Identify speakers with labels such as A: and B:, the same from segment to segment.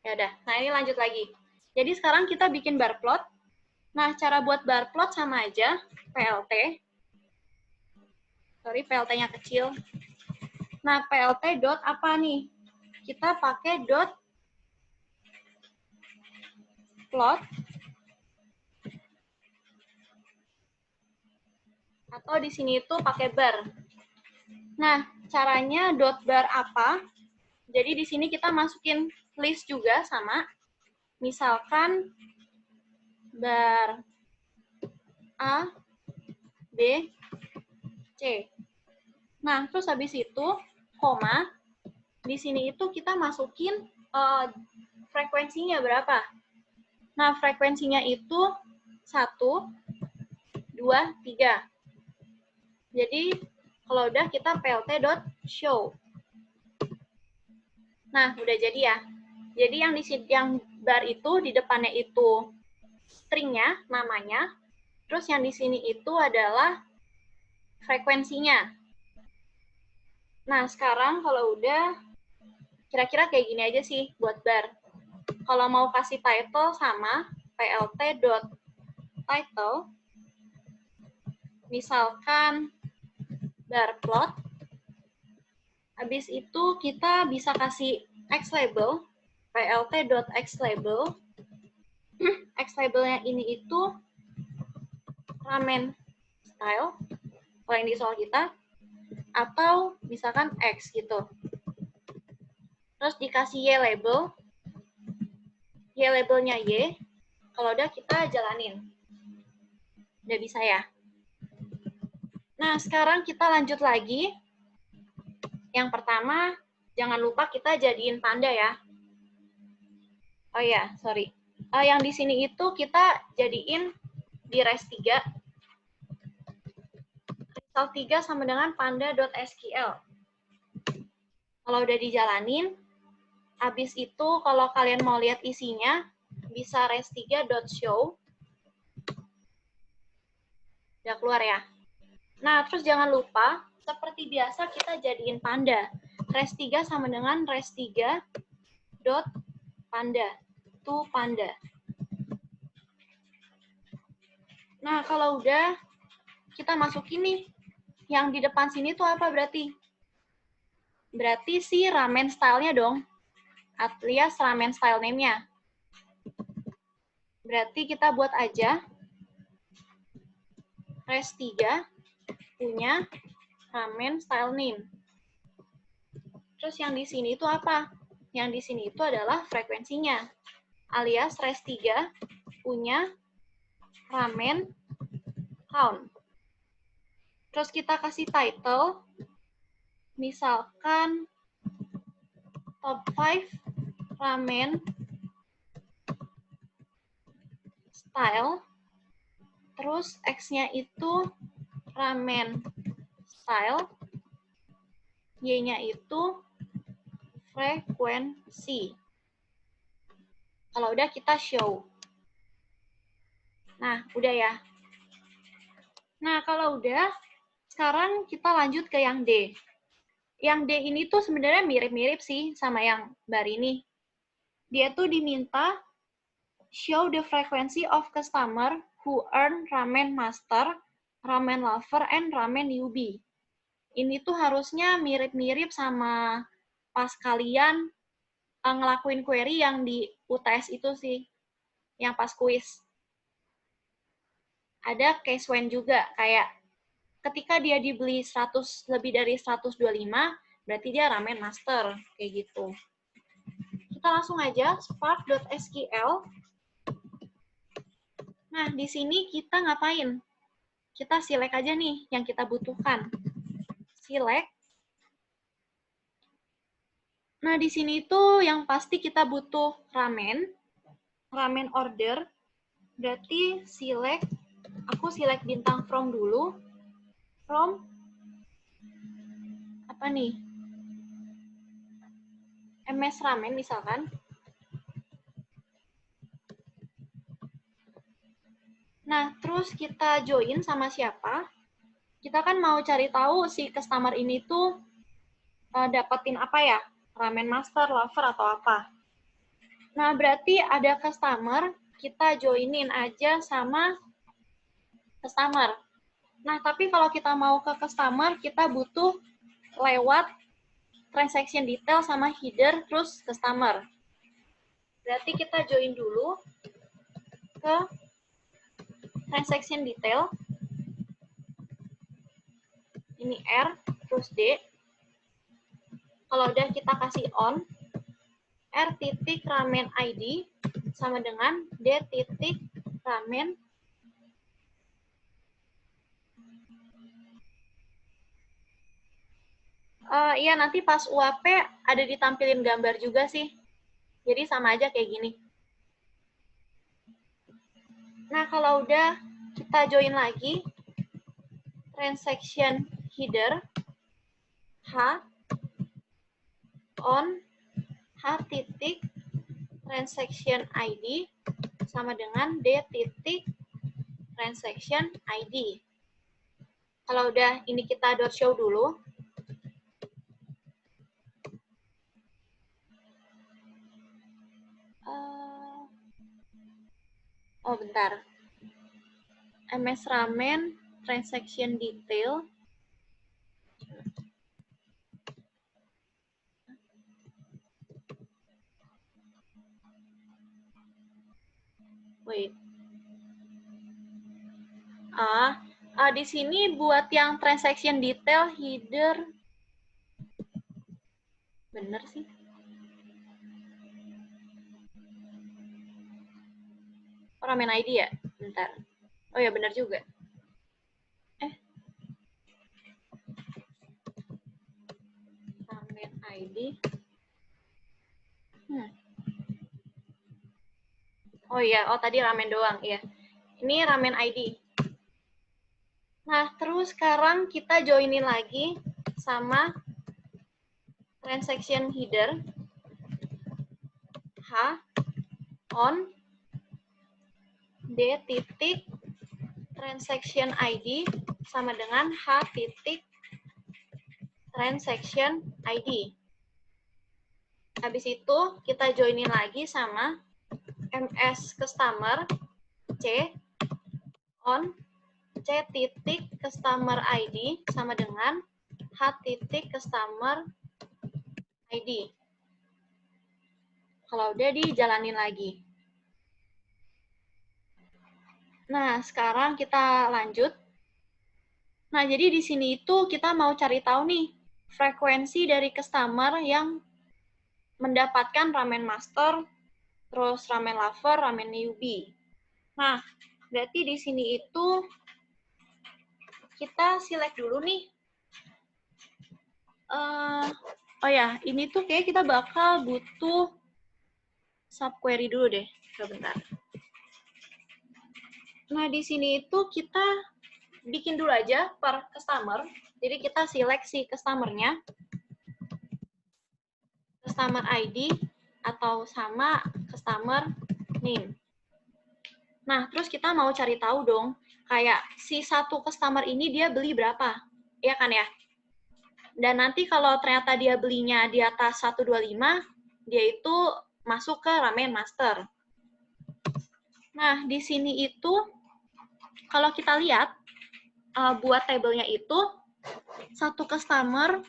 A: Ya udah. Nah, ini lanjut lagi. Jadi sekarang kita bikin bar plot. Nah, cara buat bar plot sama aja. PLT. Sorry, PLT-nya kecil. Nah, PLT dot apa nih? Kita pakai dot plot. Atau di sini itu pakai bar. Nah, caranya dot bar apa? Jadi di sini kita masukin list juga sama. Misalkan bar A, B, C. Nah, terus habis itu, koma, di sini itu kita masukin frekuensinya berapa. Nah, frekuensinya itu 1, 2, 3. Jadi, kalau udah kita plt.show. Nah, udah jadi ya. Jadi yang bar itu di depannya itu stringnya, namanya. Terus yang di sini itu adalah frekuensinya. Nah, sekarang kalau udah, kira-kira kayak gini aja sih buat bar. Kalau mau kasih title sama plt.title, misalkan bar plot, habis itu kita bisa kasih xlabel, plt.xlabel. Xlabelnya ini itu ramen style, kalau yang di soal kita, atau misalkan X gitu. Terus dikasih Y label, Y labelnya Y, kalau udah kita jalanin. Udah bisa ya? Nah, sekarang kita lanjut lagi. Yang pertama, jangan lupa kita jadiin panda ya. Oh ya, sorry. Yang di sini itu kita jadiin di res 3. Result 3 sama dengan panda.sql. Kalau udah dijalanin, habis itu kalau kalian mau lihat isinya, bisa res 3.show. Udah keluar ya. Nah, terus jangan lupa, seperti biasa kita jadiin panda. Res 3 sama dengan res 3.panda. To panda. Nah, kalau udah, kita masukin nih. Yang di depan sini tuh apa berarti? Berarti si ramen style-nya dong. Alias ramen style name-nya. Berarti kita buat aja res 3 punya ramen style name. Terus yang di sini itu apa? Yang di sini itu adalah frekuensinya. Alias res 3 punya ramen count. Terus kita kasih title, misalkan top 5 ramen style, terus X-nya itu ramen style, Y-nya itu frekuensi. Kalau udah kita show. Nah, udah ya. Nah, kalau udah, sekarang kita lanjut ke yang D. Yang D ini tuh sebenarnya mirip-mirip sih sama yang bar ini. Dia tuh diminta show the frequency of customer who earn ramen master, ramen lover, and ramen newbie. Ini tuh harusnya mirip-mirip sama pas kalian ngelakuin query yang di UTS itu sih, yang pas kuis. Ada case when juga, kayak ketika dia dibeli 100 lebih dari 125, berarti dia ramen master, kayak gitu. Kita langsung aja spark.sql. Nah, di sini kita ngapain? Kita select aja nih yang kita butuhkan. Select. Nah, di sini tuh yang pasti kita butuh ramen order. Berarti select, aku select bintang from dulu. From apa nih? MS Ramen misalkan. Nah, terus kita join sama siapa? Kita kan mau cari tahu si customer ini tuh dapetin apa ya? Ramen master, lover, atau apa. Nah, berarti ada customer, kita joinin aja sama customer. Nah, tapi kalau kita mau ke customer, kita butuh lewat transaction detail sama header, terus customer. Berarti kita join dulu ke transaction detail. Ini R, terus D. Kalau udah kita kasih on, R titik ramen ID sama dengan D titik ramen iya, nanti pas UAP ada ditampilin gambar juga sih. Jadi sama aja kayak gini. Nah, kalau udah kita join lagi, transaction header, H, on, H titik, transaction ID, sama dengan D titik, transaction ID. Kalau udah ini kita .show dulu. Oh, bentar. MS Ramen, transaction detail. Wait. Di sini buat yang transaction detail, header. Bener sih. Ramen ID ya? Bentar. Oh ya, bener juga. Ramen ID. Oh iya, tadi ramen doang. Iya. Ini ramen ID. Nah, terus sekarang kita joinin lagi sama transaction header. H, on, D titik, transaction ID sama dengan H titik, transaction ID. Habis itu kita joinin lagi sama MS customer, C, on, C titik customer ID sama dengan H titik customer ID. Kalau udah dijalanin lagi. Nah, sekarang kita lanjut. Nah, jadi di sini itu kita mau cari tahu nih, frekuensi dari customer yang mendapatkan ramen master, terus ramen lover, ramen newbie. Nah, berarti di sini itu kita select dulu nih. Oh ya, ini tuh kayak kita bakal butuh subquery dulu deh. Bentar. Nah, di sini itu kita bikin dulu aja per customer. Jadi kita seleksi customer-nya, customer ID, atau sama customer name. Nah, terus kita mau cari tahu dong, kayak si satu customer ini dia beli berapa? Iya kan ya? Dan nanti kalau ternyata dia belinya di atas 125, dia itu masuk ke ramen master. Nah, di sini itu kalau kita lihat buat tabelnya itu satu customer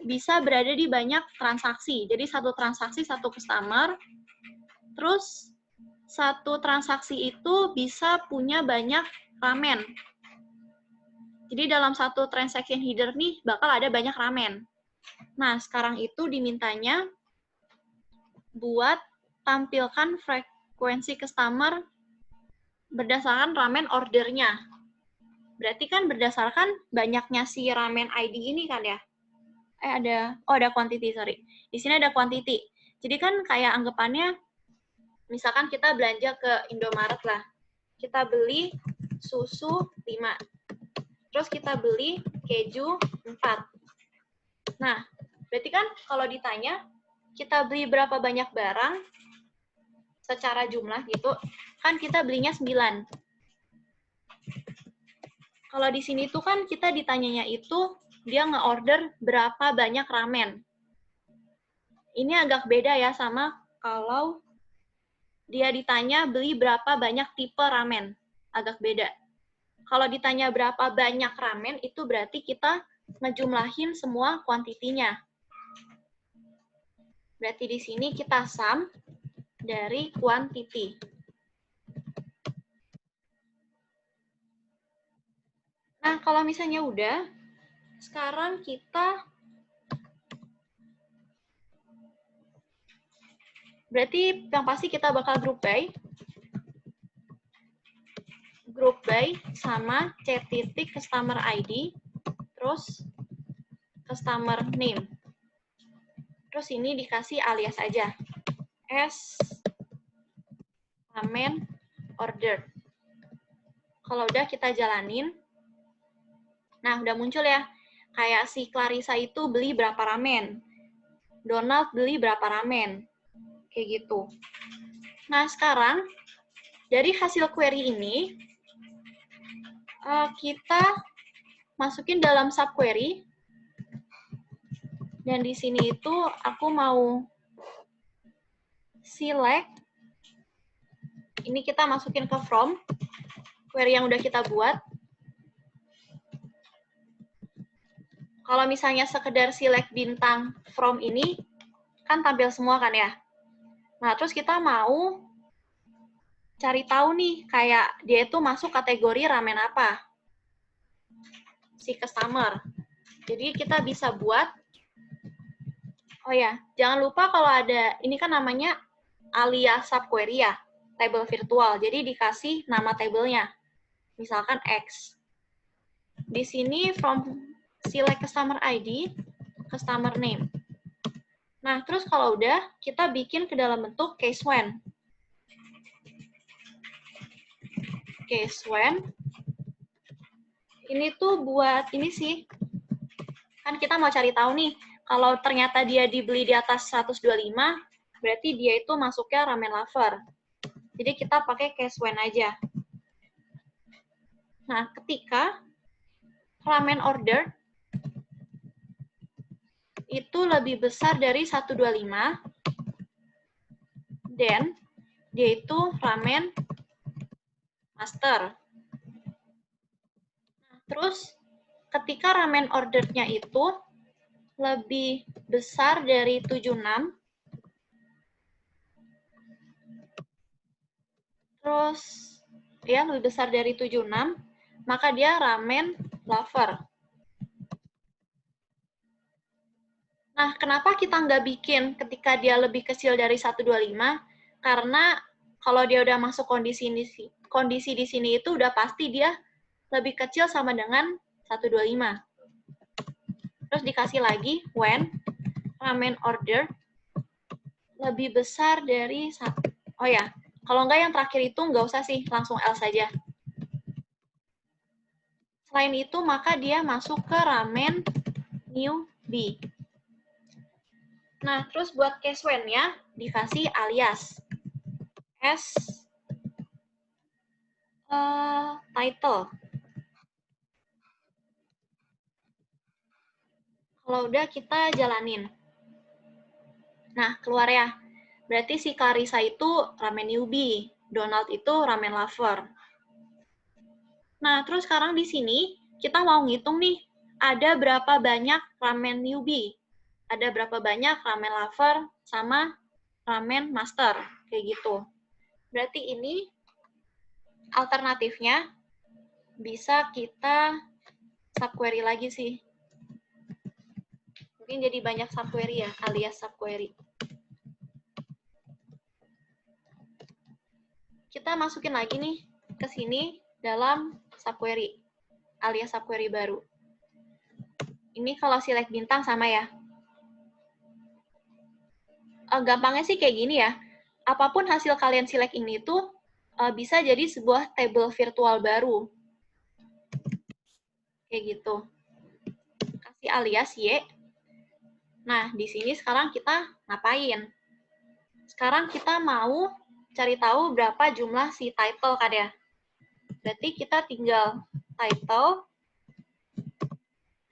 A: bisa berada di banyak transaksi. Jadi satu transaksi satu customer. Terus satu transaksi itu bisa punya banyak ramen. Jadi dalam satu transaction header nih bakal ada banyak ramen. Nah, sekarang itu dimintanya buat tampilkan frekuensi customer berdasarkan ramen ordernya. Berarti kan berdasarkan banyaknya si ramen ID ini kan ya? Ada quantity, sorry. Di sini ada quantity. Jadi kan kayak anggapannya, misalkan kita belanja ke Indomaret lah. Kita beli susu 5. Terus kita beli keju 4. Nah, berarti kan kalau ditanya, kita beli berapa banyak barang, secara jumlah gitu, kan kita belinya 9. Kalau di sini tuh kan kita ditanyanya itu, dia nge-order berapa banyak ramen. Ini agak beda ya sama kalau dia ditanya beli berapa banyak tipe ramen. Agak beda. Kalau ditanya berapa banyak ramen, itu berarti kita ngejumlahin semua kuantitinya. Berarti di sini kita sum dari quantity. Nah, kalau misalnya udah, sekarang kita berarti yang pasti kita bakal group by sama c titik customer ID, terus customer name. Terus ini dikasih alias aja. S ramen order. Kalau udah kita jalanin, nah udah muncul ya. Kayak si Clarissa itu beli berapa ramen. Donald beli berapa ramen. Kayak gitu. Nah sekarang, dari hasil query ini, kita masukin dalam subquery. Dan di sini itu aku mau select. Ini kita masukin ke from. Query yang udah kita buat. Kalau misalnya sekedar select bintang from ini, kan tampil semua kan ya. Nah, terus kita mau cari tahu nih, kayak dia itu masuk kategori ramen apa. Si customer. Jadi kita bisa buat, oh ya, jangan lupa kalau ada, ini kan namanya alias subquery ya, table virtual. Jadi dikasih nama tabelnya. Misalkan X. Di sini from select customer ID, customer name. Nah, terus kalau udah, kita bikin ke dalam bentuk case when. Case when. Ini tuh buat, ini sih, kan kita mau cari tahu nih, kalau ternyata dia dibeli di atas 125, berarti dia itu masuknya ramen lover. Jadi kita pakai case when aja. Nah, ketika ramen order itu lebih besar dari 125, then dia itu ramen master. Nah, terus ketika ramen ordernya itu lebih besar dari 76, terus ya lebih besar dari 76, maka dia ramen lover. Nah, kenapa kita nggak bikin ketika dia lebih kecil dari 125? Karena kalau dia udah masuk kondisi di sini itu udah pasti dia lebih kecil sama dengan 125. Terus dikasih lagi when ramen order lebih besar dari 1. Oh ya, kalau nggak yang terakhir itu nggak usah sih, langsung else saja. Selain itu, maka dia masuk ke ramen newbie. Nah, terus buat case when-nya dikasih alias S title. Kalau udah kita jalanin. Nah, keluar ya. Berarti si Clarissa itu ramen newbie, Donald itu ramen lover. Nah, terus sekarang di sini kita mau ngitung nih, ada berapa banyak ramen newbie, ada berapa banyak ramen lover sama ramen master, kayak gitu. Berarti ini alternatifnya bisa kita subquery lagi sih. Mungkin jadi banyak subquery ya, alias subquery. Kita masukin lagi nih ke sini dalam subquery, alias subquery baru. Ini kalau select bintang sama ya. Gampangnya sih kayak gini ya. Apapun hasil kalian select ini tuh bisa jadi sebuah table virtual baru. Kayak gitu. Kasih alias Y. Nah, di sini sekarang kita ngapain? Sekarang kita mau cari tahu berapa jumlah si title kan ya. Berarti kita tinggal title,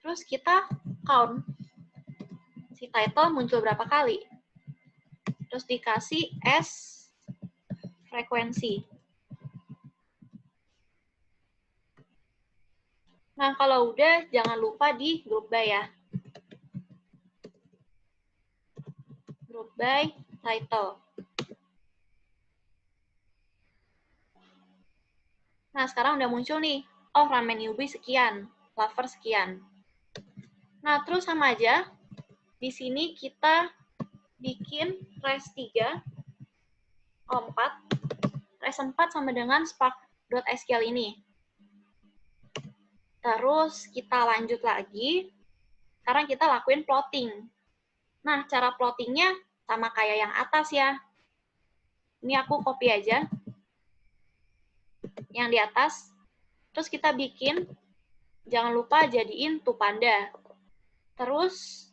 A: terus kita count si title muncul berapa kali. terus dikasih S frekuensi. Nah, kalau udah, jangan lupa di group by ya. Group by title. Nah, sekarang udah muncul nih. Oh, ramen newbie sekian, lover sekian. Nah, terus sama aja. Di sini kita bikin res 3, 4. Res 4 sama dengan spark.sql ini. Terus kita lanjut lagi. Sekarang kita lakuin plotting. Nah, cara plottingnya sama kayak yang atas ya. Ini aku copy aja. Yang di atas. Terus kita bikin, jangan lupa jadiin panda. Terus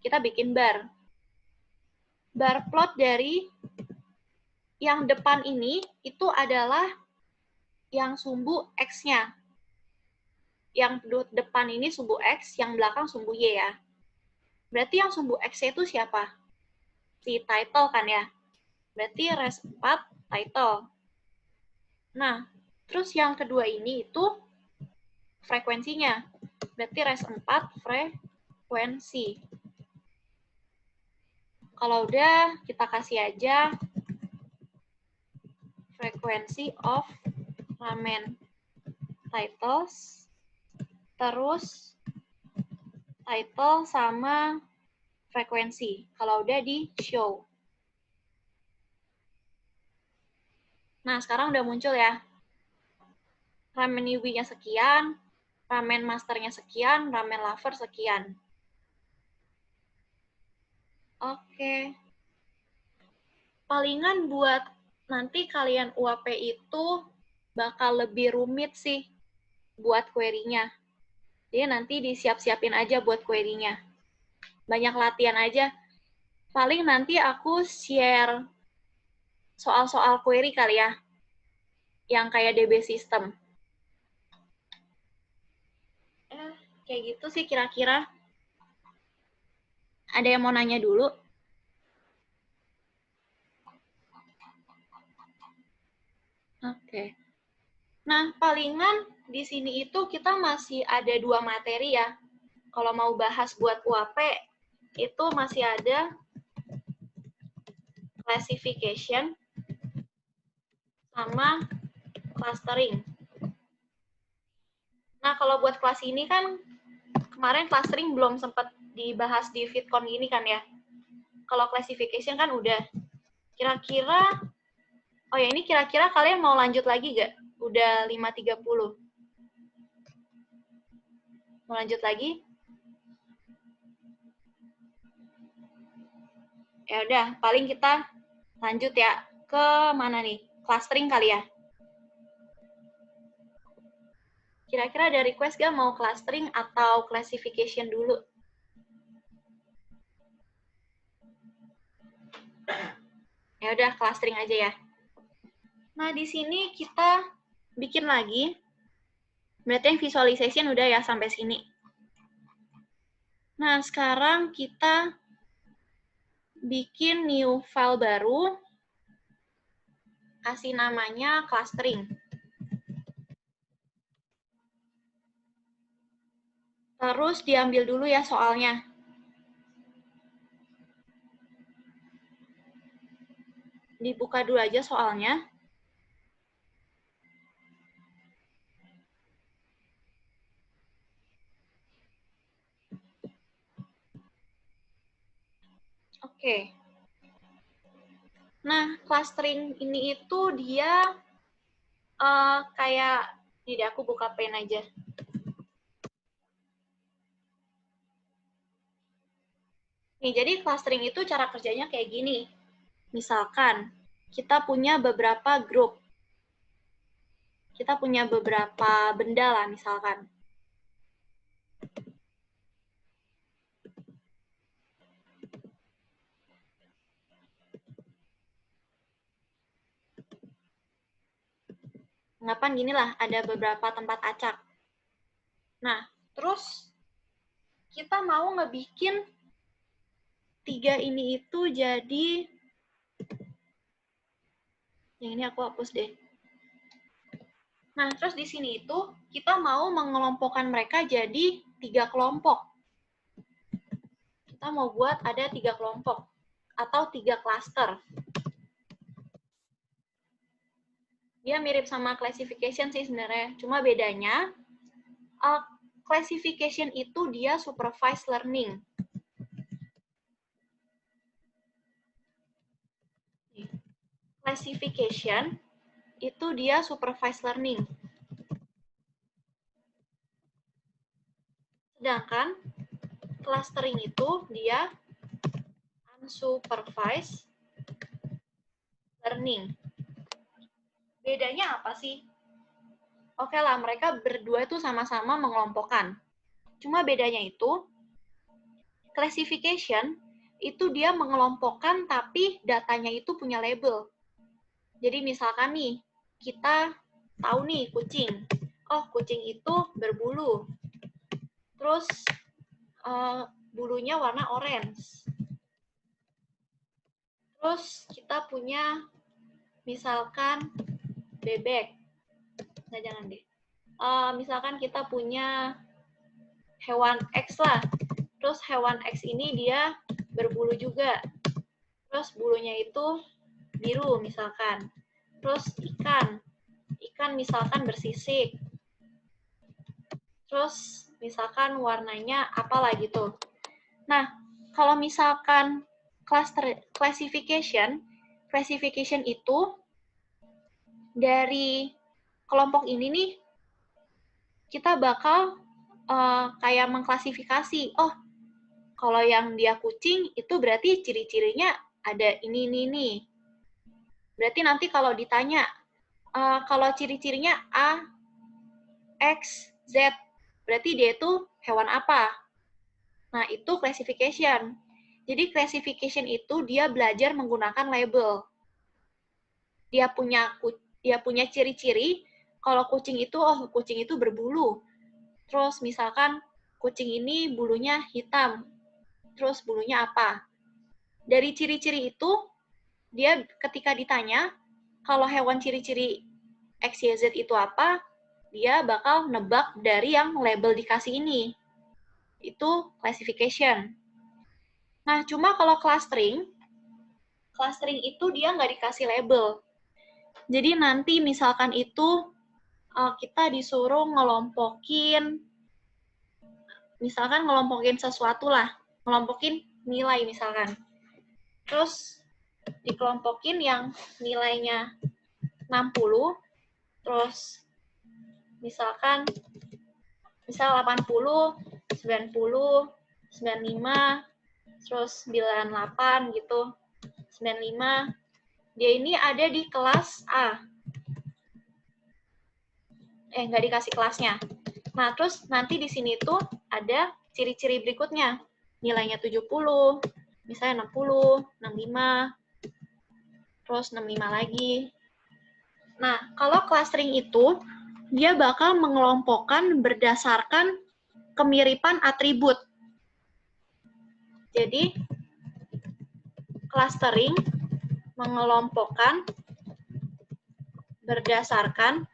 A: kita bikin bar. Bar plot dari yang depan ini itu adalah yang sumbu X-nya. Yang depan ini sumbu X, yang belakang sumbu Y ya. Berarti yang sumbu X itu siapa? Si title kan ya. Berarti res 4 title. Nah, terus yang kedua ini itu frekuensinya. Berarti res 4 frekuensi. Kalau udah, kita kasih aja frequency of ramen titles, terus title sama frekuensi. Kalau udah di show. Nah, sekarang udah muncul ya. Ramen newbie-nya sekian, ramen masternya sekian, ramen lover sekian. Oke. Palingan buat nanti kalian UAP itu bakal lebih rumit sih buat query-nya. Jadi nanti disiap-siapin aja buat query-nya. Banyak latihan aja. Paling nanti aku share soal-soal query kali ya, yang kayak DB system. Kayak gitu sih kira-kira. Ada yang mau nanya dulu? Oke. Nah, palingan di sini itu kita masih ada 2 materi ya. Kalau mau bahas buat UAP, itu masih ada classification sama clustering. Nah, kalau buat kelas ini kan kemarin clustering belum sempat dibahas di VidCon gini kan ya. Kalau classification kan udah. Kira-kira, oh ya ini kira-kira kalian mau lanjut lagi gak? Udah 5.30. Mau lanjut lagi? Ya udah, paling kita lanjut ya ke mana nih? Clustering kali ya. Kira-kira ada request gak mau clustering atau classification dulu? Ya udah, clustering aja ya. Nah, di sini kita bikin lagi. Berarti yang visualization udah ya sampai sini. Nah, sekarang kita bikin new file baru. Kasih namanya clustering. Terus diambil dulu ya soalnya. Dibuka dulu aja soalnya. Oke. Nah, clustering ini itu dia kayak, ini deh aku buka pen aja. Nih, jadi clustering itu cara kerjanya kayak gini. Misalkan, kita punya beberapa grup. Kita punya beberapa benda lah, misalkan. Anggapan gini lah, ada beberapa tempat acak. Nah, terus kita mau ngebikin 3 ini itu jadi Yang ini aku hapus deh. Nah, terus di sini itu kita mau mengelompokkan mereka jadi 3 kelompok. Kita mau buat ada 3 kelompok atau 3 klaster. Dia mirip sama classification sih sebenarnya, cuma bedanya classification itu dia supervised learning. Classification itu dia supervised learning. Sedangkan clustering itu dia unsupervised learning. Bedanya apa sih? Oke lah, mereka berdua itu sama-sama mengelompokkan. Cuma bedanya itu, classification itu dia mengelompokkan tapi datanya itu punya label. Jadi misalkan nih, kita tahu nih kucing. Oh, kucing itu berbulu. Terus bulunya warna orange. Terus kita punya misalkan bebek. Nah, jangan deh. Misalkan kita punya hewan X lah. Terus hewan X ini dia berbulu juga. Terus bulunya itu biru misalkan. Terus ikan. Ikan misalkan bersisik. Terus misalkan warnanya apalah gitu. Nah, kalau misalkan classification itu dari kelompok ini nih, kita bakal kayak mengklasifikasi. Oh, kalau yang dia kucing, itu berarti ciri-cirinya ada ini. Berarti nanti kalau ditanya, kalau ciri-cirinya A, X, Z, berarti dia itu hewan apa? Nah, itu classification. Jadi classification itu dia belajar menggunakan label. Dia punya ciri-ciri kalau kucing itu berbulu. Terus misalkan kucing ini bulunya hitam. Terus bulunya apa? Dari ciri-ciri itu dia ketika ditanya kalau hewan ciri-ciri XYZ itu apa, dia bakal nebak dari yang label dikasih ini. Itu classification. Nah, cuma kalau clustering itu dia nggak dikasih label. Jadi nanti misalkan itu kita disuruh ngelompokin sesuatu lah, ngelompokin nilai misalkan. Terus dikelompokin yang nilainya 60, terus misal 80, 90, 95, terus 98 gitu. 95. Dia ini ada di kelas A. Nggak dikasih kelasnya. Nah, terus nanti di sini tuh ada ciri-ciri berikutnya. Nilainya 70, misalnya 60, 65, terus 65 lagi. Nah, kalau clustering itu, dia bakal mengelompokkan berdasarkan kemiripan atribut. Jadi, clustering mengelompokkan berdasarkan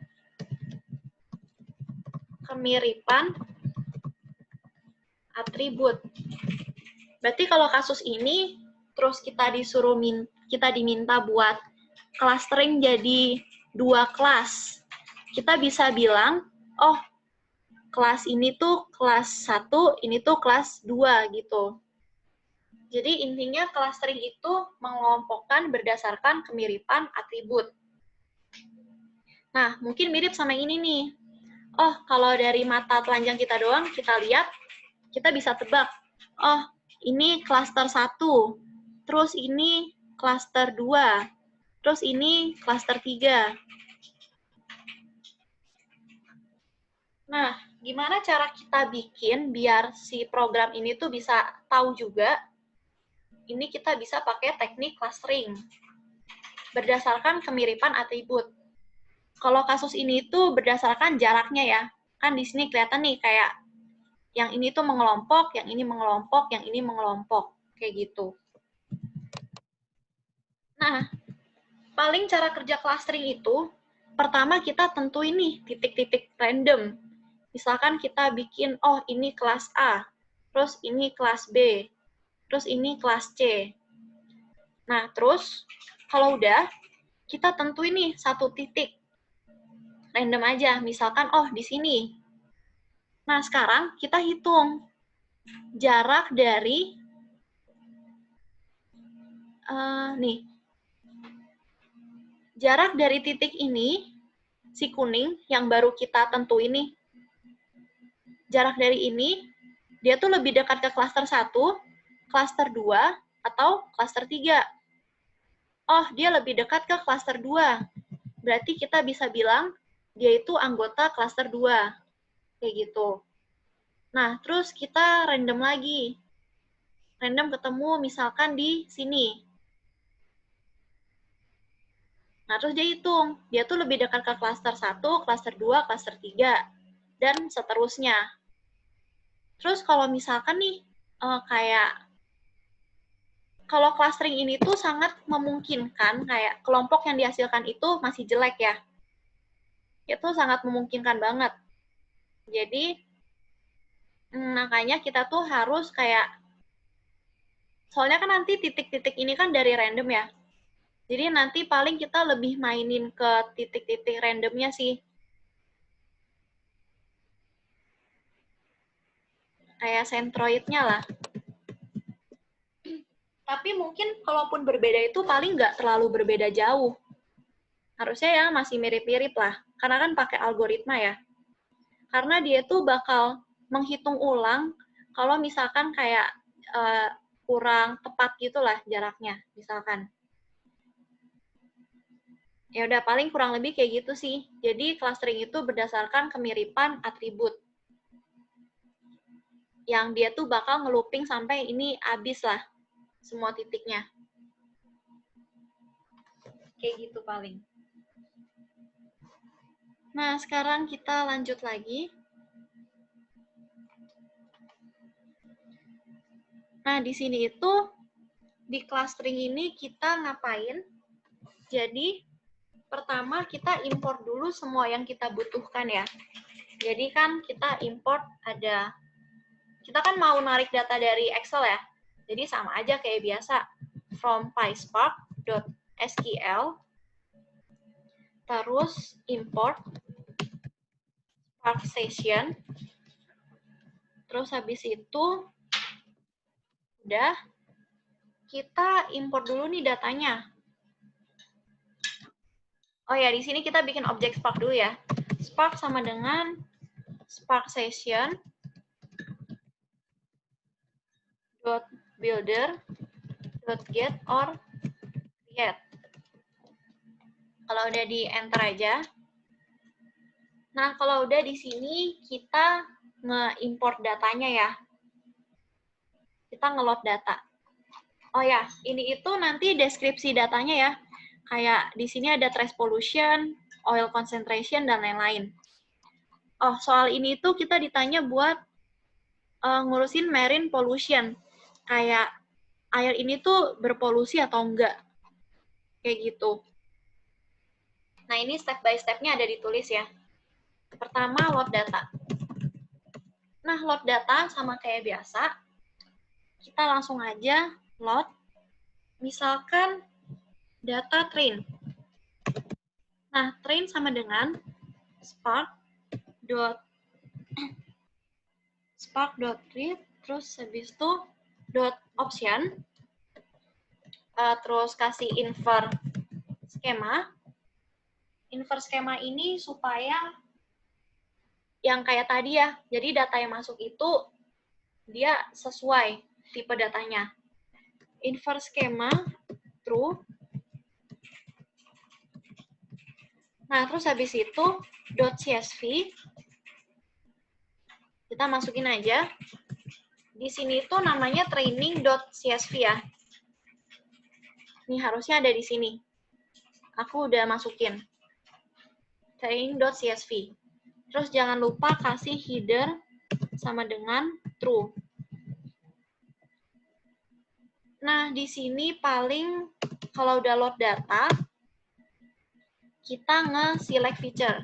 A: kemiripan atribut. Berarti kalau kasus ini, terus kita diminta buat clustering jadi 2 kelas. Kita bisa bilang, oh, kelas ini tuh kelas 1, ini tuh kelas 2 gitu. Jadi intinya clustering itu mengelompokkan berdasarkan kemiripan atribut. Nah, mungkin mirip sama ini nih. Oh, kalau dari mata telanjang kita doang, kita lihat, kita bisa tebak. Oh, ini klaster 1, terus ini klaster 2, terus ini klaster 3. Nah, gimana cara kita bikin biar si program ini tuh bisa tahu juga? Ini kita bisa pakai teknik clustering berdasarkan kemiripan atribut. Kalau kasus ini tuh berdasarkan jaraknya ya. Kan di sini kelihatan nih kayak yang ini tuh mengelompok, yang ini mengelompok, yang ini mengelompok. Kayak gitu. Nah, paling cara kerja clustering itu, pertama kita tentuin nih titik-titik random. Misalkan kita bikin, oh ini kelas A, terus ini kelas B, terus ini kelas C. Nah, terus kalau udah, kita tentuin nih satu titik. Random aja, misalkan, oh di sini. Nah, sekarang kita hitung jarak dari, jarak dari titik ini, si kuning yang baru kita tentuin nih, jarak dari ini, dia tuh lebih dekat ke klaster 1, klaster 2, atau klaster 3. Oh, dia lebih dekat ke klaster 2. Berarti kita bisa bilang, dia itu anggota klaster 2. Kayak gitu. Nah, terus kita random lagi. Random ketemu misalkan di sini. Nah, terus dia hitung. Dia tuh lebih dekat ke klaster 1, klaster 2, klaster 3, dan seterusnya. Terus kalau misalkan nih, kayak, kalau clustering ini tuh sangat memungkinkan, kayak kelompok yang dihasilkan itu masih jelek ya. Itu sangat memungkinkan banget. Jadi, makanya kita tuh harus kayak, soalnya kan nanti titik-titik ini kan dari random ya. Jadi nanti paling kita lebih mainin ke titik-titik randomnya sih. Kayak centroidnya lah. Tapi mungkin kalaupun berbeda itu paling nggak terlalu berbeda jauh. Harusnya ya masih mirip-mirip lah. Karena kan pakai algoritma ya. Karena dia tuh bakal menghitung ulang kalau misalkan kayak kurang tepat gitulah jaraknya, misalkan. Ya udah paling kurang lebih kayak gitu sih. Jadi clustering itu berdasarkan kemiripan atribut. Yang dia tuh bakal ngelooping sampai ini habis lah semua titiknya. Kayak gitu paling. Nah, sekarang kita lanjut lagi. Nah, di sini itu di clustering ini kita ngapain? Jadi pertama kita import dulu semua yang kita butuhkan ya. Jadi kan kita import ada, kita kan mau narik data dari Excel ya. Jadi sama aja kayak biasa. From PySpark.sql, terus import Spark Session, terus habis itu udah kita import dulu nih datanya. Oh ya, di sini kita bikin objek Spark dulu ya. Spark sama dengan Spark Session .builder .get or create. Kalau udah di enter aja. Nah, kalau udah di sini kita nge-import datanya ya. Kita nge-load data. Oh ya, ini itu nanti deskripsi datanya ya. Kayak di sini ada trace pollution, oil concentration, dan lain-lain. Oh, soal ini tuh kita ditanya buat ngurusin marine pollution. Kayak air ini tuh berpolusi atau enggak. Kayak gitu. Nah, ini step by step-nya ada ditulis ya. Pertama, load data. Nah, load data sama kayak biasa. Kita langsung aja load. Misalkan data train. Nah, train sama dengan spark.read, terus habis itu .option, terus kasih infer skema. Infer skema ini supaya yang kayak tadi ya, jadi data yang masuk itu dia sesuai tipe datanya. Infer skema true. Nah, terus habis itu .csv kita masukin aja. Di sini tuh namanya training.csv ya. Ini harusnya ada di sini. Aku udah masukin. Training.csv. Terus jangan lupa kasih header sama dengan true. Nah, di sini paling kalau udah load data, kita nge-select feature.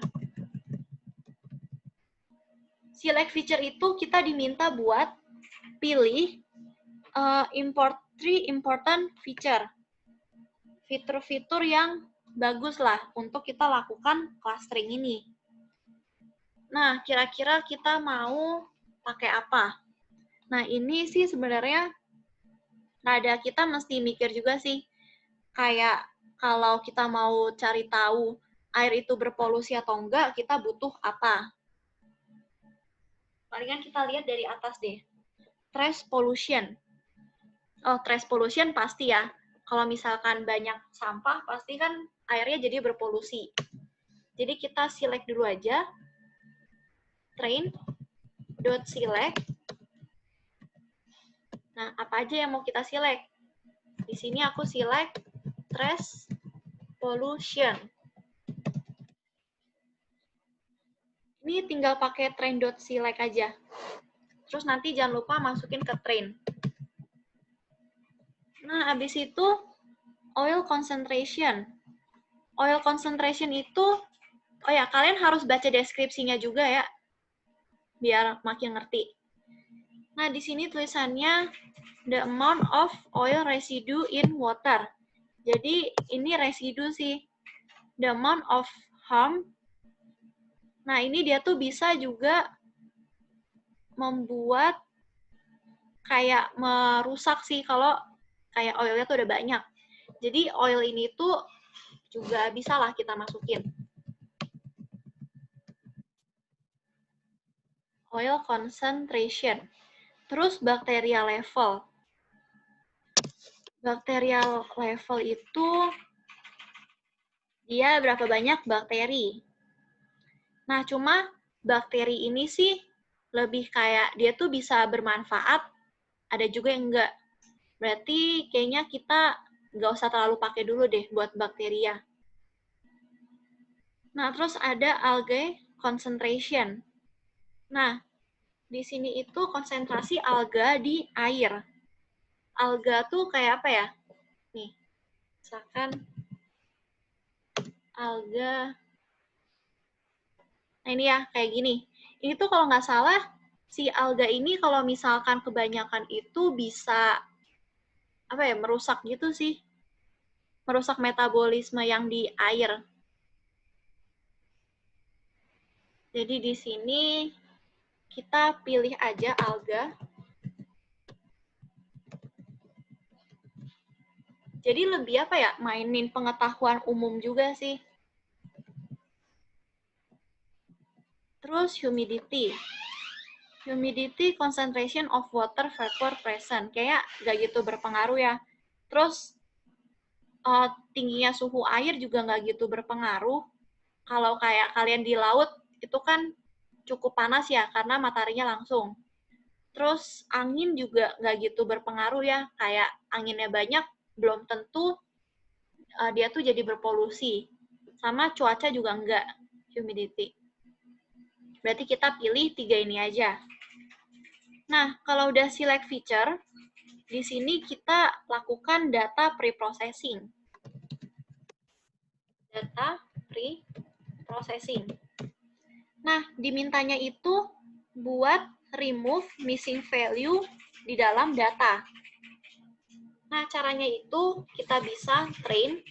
A: Select feature itu kita diminta buat pilih import 3 important feature. Fitur-fitur yang bagus lah untuk kita lakukan clustering ini. Nah, kira-kira kita mau pakai apa? Nah, ini sih sebenarnya kita mesti mikir juga sih. Kayak kalau kita mau cari tahu air itu berpolusi atau enggak, kita butuh apa? Palingan kita lihat dari atas deh. Trace pollution. Oh, trace pollution pasti ya. Kalau misalkan banyak sampah, pasti kan airnya jadi berpolusi. Jadi kita select dulu aja. Train.select. Nah, apa aja yang mau kita select? Di sini aku select trace pollution. Ini tinggal pakai train.select aja. Terus nanti jangan lupa masukin ke train. Nah, habis itu oil concentration. Oil concentration itu, oh ya, kalian harus baca deskripsinya juga ya, biar makin ngerti. Nah, di sini tulisannya the amount of oil residue in water. Jadi, ini residu sih. The amount of harm. Nah, ini dia tuh bisa juga membuat kayak merusak sih kalau kayak oilnya tuh udah banyak. Jadi oil ini tuh juga bisa lah kita masukin. Oil concentration. Terus bacteria level. Bacteria level itu dia berapa banyak bakteri. Nah, cuma bakteri ini sih lebih kayak dia tuh bisa bermanfaat, ada juga yang enggak. Berarti kayaknya kita nggak usah terlalu pakai dulu deh buat bakteria. Nah, terus ada algae concentration. Nah, di sini itu konsentrasi alga di air. Alga tuh kayak apa ya? Nih, misalkan alga. Nah, ini ya, kayak gini. Ini tuh kalau nggak salah, si alga ini kalau misalkan kebanyakan itu bisa apa ya, merusak gitu sih. Merusak metabolisme yang di air. Jadi di sini kita pilih aja alga. Jadi lebih apa ya, mainin pengetahuan umum juga sih. Terus humidity. Humidity concentration of water vapor present. Kayak nggak gitu berpengaruh ya. Terus tingginya suhu air juga nggak gitu berpengaruh. Kalau kayak kalian di laut, itu kan cukup panas ya, karena mataharinya langsung. Terus angin juga nggak gitu berpengaruh ya. Kayak anginnya banyak, belum tentu dia tuh jadi berpolusi. Sama cuaca juga nggak, humidity. Berarti kita pilih 3 ini aja. Nah, kalau udah select feature, di sini kita lakukan data pre-processing. Data pre-processing. Nah, dimintanya itu buat remove missing value di dalam data. Nah, caranya itu kita bisa train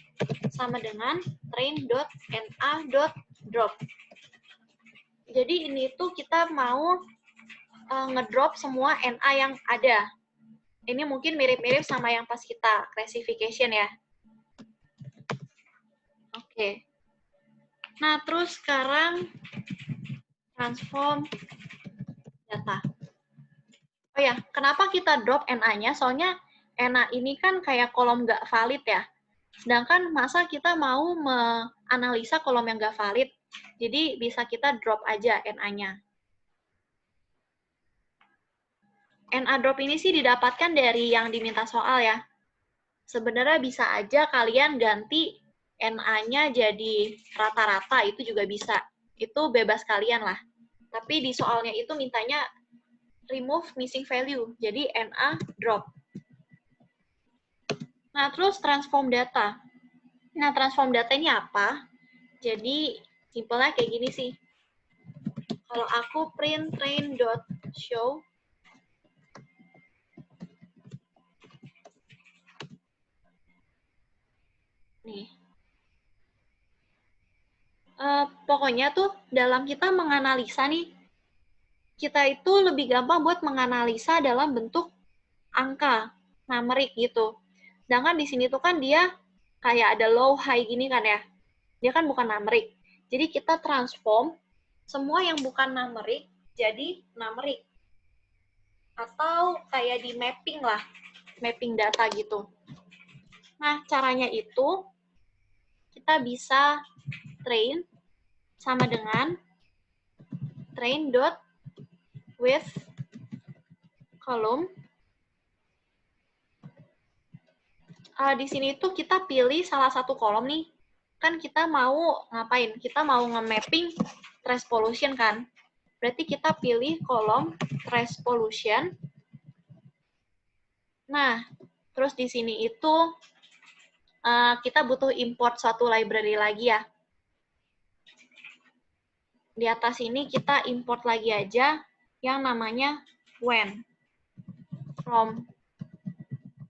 A: sama dengan train.na.drop. Jadi ini tuh kita mau ngedrop semua NA yang ada. Ini mungkin mirip-mirip sama yang pas kita classification ya. Oke. Nah, terus sekarang transform data. Oh ya, kenapa kita drop NA-nya? Soalnya NA ini kan kayak kolom nggak valid ya. Sedangkan masa kita mau menganalisa kolom yang nggak valid. Jadi bisa kita drop aja NA-nya. NA drop ini sih didapatkan dari yang diminta soal ya. Sebenarnya bisa aja kalian ganti NA-nya jadi rata-rata, itu juga bisa. Itu bebas kalian lah. Tapi di soalnya itu mintanya remove missing value, jadi NA drop. Nah, terus transform data. Nah, transform data ini apa? Jadi simpelnya kayak gini sih. Kalau aku print train.show, nih. Pokoknya tuh dalam kita menganalisa nih, kita itu lebih gampang buat menganalisa dalam bentuk angka, numerik gitu. Sedangkan di sini tuh kan dia kayak ada low, high gini kan ya. Dia kan bukan numerik. Jadi kita transform semua yang bukan numerik jadi numerik. Atau kayak di mapping lah, mapping data gitu. Nah, caranya itu kita bisa train sama dengan train dot with column. Di sini tuh kita pilih salah satu kolom nih. Kan kita mau ngapain? Kita mau nge-mapping trace pollution kan? Berarti kita pilih kolom trace pollution. Nah, terus di sini itu kita butuh import suatu library lagi ya. Di atas ini kita import lagi aja yang namanya when from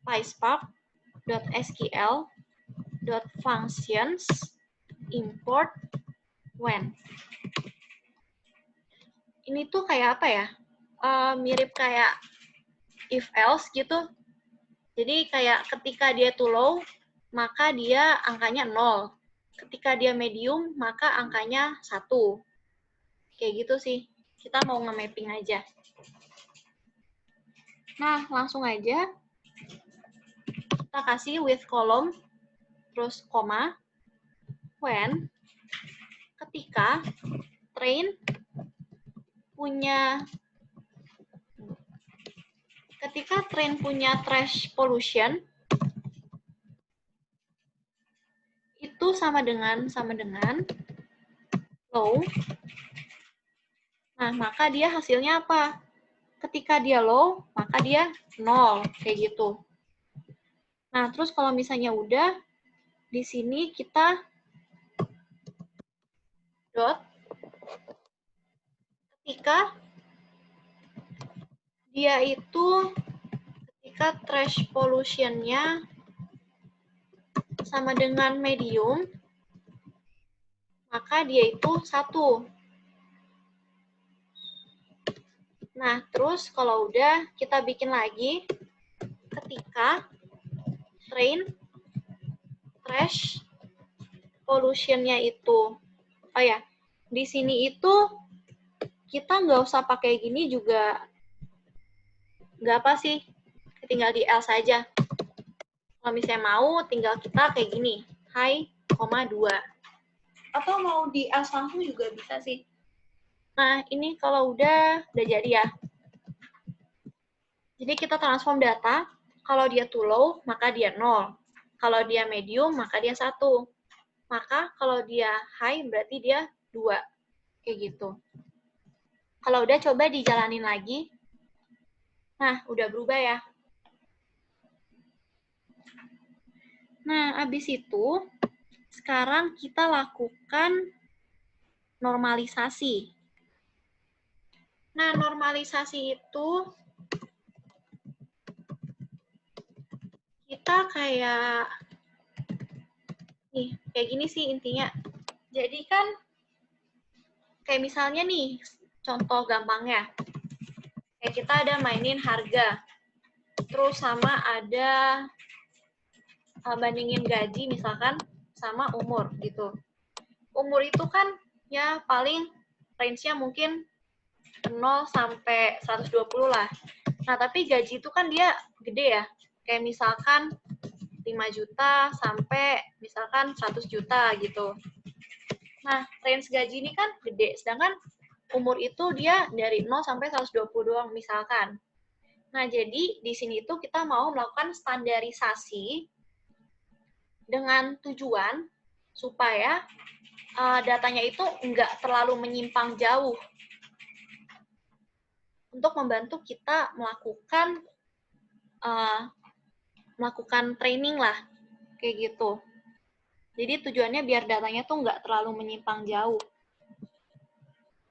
A: PySpark.sql.functions import when. Ini tuh kayak apa ya? Mirip kayak if else gitu. Jadi kayak ketika dia too low, maka dia angkanya 0. Ketika dia medium, maka angkanya 1. Kayak gitu sih. Kita mau nge-mapping aja. Nah, langsung aja. Kita kasih with column, terus koma, when, ketika train punya trace pollution, itu sama dengan low. Nah, maka dia hasilnya apa? Ketika dia low, maka dia 0. Kayak gitu. Nah, terus kalau misalnya udah, di sini kita dot ketika dia itu ketika trace pollution-nya sama dengan medium, maka dia itu 1. Nah, terus kalau udah, kita bikin lagi ketika train trace pollution-nya itu. Oh ya, di sini itu kita nggak usah pakai gini juga nggak apa sih, tinggal di else saja. Kalau misalnya mau, tinggal kita kayak gini, high, 2. Atau mau di else langsung juga bisa sih. Nah, ini kalau udah jadi ya. Jadi kita transform data, kalau dia too low, maka dia 0. Kalau dia medium, maka dia 1. Maka kalau dia high, berarti dia 2. Kayak gitu. Kalau udah, coba dijalanin lagi. Nah, udah berubah ya. Nah, abis itu, sekarang kita lakukan normalisasi. Nah, normalisasi itu kita kayak nih, kayak gini sih intinya. Jadi kan kayak misalnya nih, contoh gampangnya. Kayak kita ada mainin harga. Terus sama ada bandingin gaji misalkan sama umur gitu. Umur itu kan ya paling range-nya mungkin 0 sampai 120 lah. Nah, tapi gaji itu kan dia gede ya. Kayak misalkan 5 juta sampai misalkan 100 juta gitu. Nah, range gaji ini kan gede. Sedangkan umur itu dia dari 0 sampai 120 doang misalkan. Nah, jadi di sini itu kita mau melakukan standarisasi dengan tujuan supaya datanya itu nggak terlalu menyimpang jauh untuk membantu kita melakukan training lah, kayak gitu. Jadi tujuannya biar datanya tuh nggak terlalu menyimpang jauh.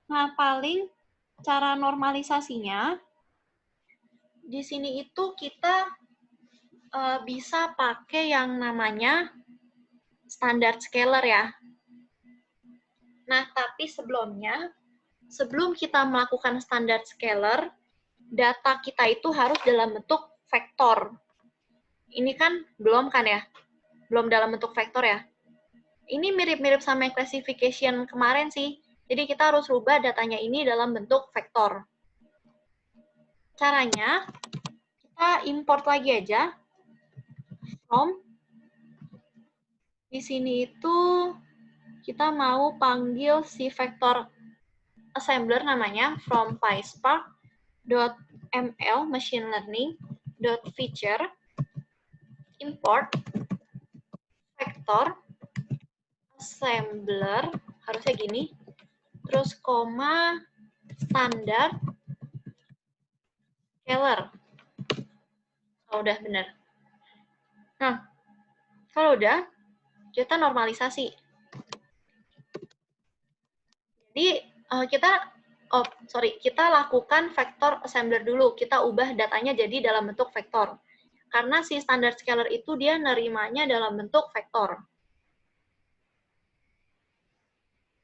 A: Nah, paling cara normalisasinya, di sini itu kita bisa pakai yang namanya standard scalar ya. Nah, tapi sebelum kita melakukan standard scalar, data kita itu harus dalam bentuk vektor. Ini kan belum kan ya? Belum dalam bentuk vektor ya? Ini mirip-mirip sama classification kemarin sih. Jadi kita harus rubah datanya ini dalam bentuk vektor. Caranya, kita import lagi aja. From. Di sini itu kita mau panggil si vektor assembler namanya from PySpark.ml machine learning.feature import vektor assembler, harusnya gini, terus koma standar scalar. Oh, udah benar. Nah, kalau udah, kita normalisasi. Jadi, kita lakukan vektor assembler dulu. Kita ubah datanya jadi dalam bentuk vektor. Karena si standar scalar itu dia nerimanya dalam bentuk vektor.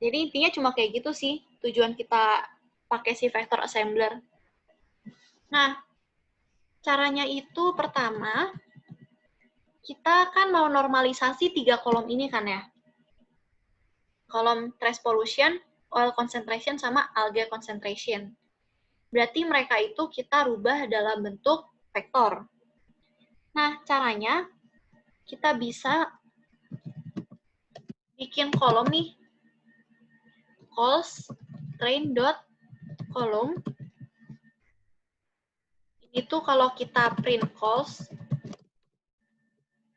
A: Jadi intinya cuma kayak gitu sih tujuan kita pakai si vector assembler. Nah, caranya itu pertama, kita kan mau normalisasi 3 kolom ini kan ya. Kolom trace pollution, oil concentration, sama algae concentration. Berarti mereka itu kita rubah dalam bentuk vektor. Nah, caranya kita bisa bikin kolom nih. Cols train.column. Ini tuh kalau kita print cols,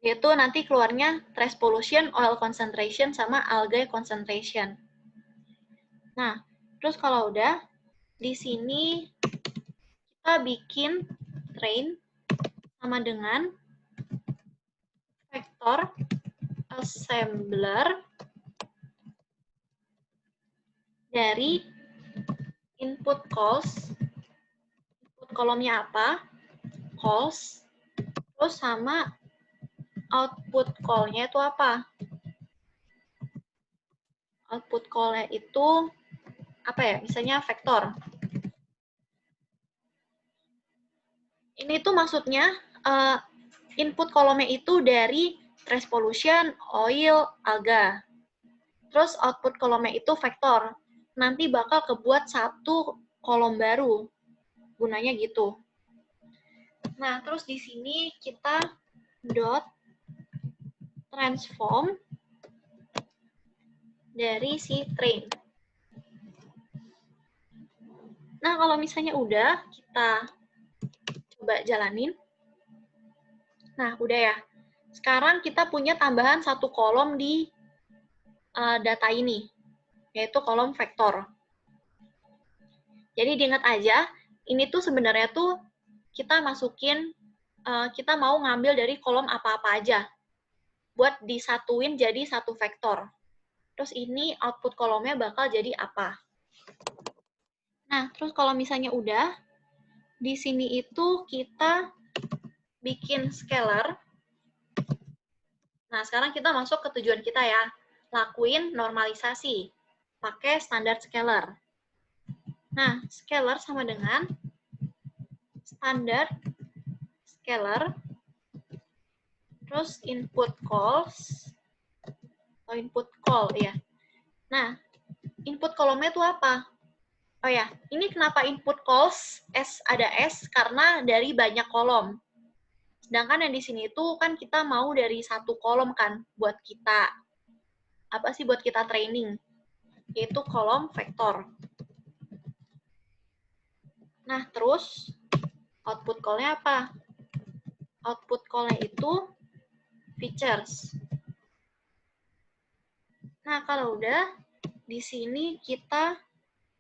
A: yaitu nanti keluarnya trace pollution, oil concentration, sama algae concentration. Nah, terus kalau udah, di sini kita bikin train sama dengan vektor assembler dari input calls, input kolomnya apa, calls, terus sama output call-nya itu apa? Output call-nya itu apa ya? Misalnya vektor. Ini tuh maksudnya input kolomnya itu dari trace pollution, oil, alga. Terus output kolomnya itu vektor. Nanti bakal kebuat satu kolom baru. Gunanya gitu. Nah, terus di sini kita dot transform dari si train. Nah, kalau misalnya udah, kita coba jalanin. Nah, udah ya. Sekarang kita punya tambahan satu kolom di data ini, yaitu kolom vektor. Jadi diingat aja, ini tuh sebenarnya tuh kita masukin, kita mau ngambil dari kolom apa-apa aja, buat disatuin jadi satu vektor. Terus ini output kolomnya bakal jadi apa. Nah, terus kalau misalnya udah, di sini itu kita bikin scalar. Nah, sekarang kita masuk ke tujuan kita ya. Lakuin normalisasi. Pakai standar scalar. Nah, scalar sama dengan standar scalar, terus input calls, atau input call ya. Nah, input kolomnya itu apa? Oh ya, ini kenapa input calls ada S? Karena dari banyak kolom. Sedangkan yang di sini itu kan kita mau dari satu kolom kan, buat kita, apa sih buat kita training, yaitu kolom vektor. Nah, terus output call-nya apa? Output call-nya itu features. Nah, kalau udah, di sini kita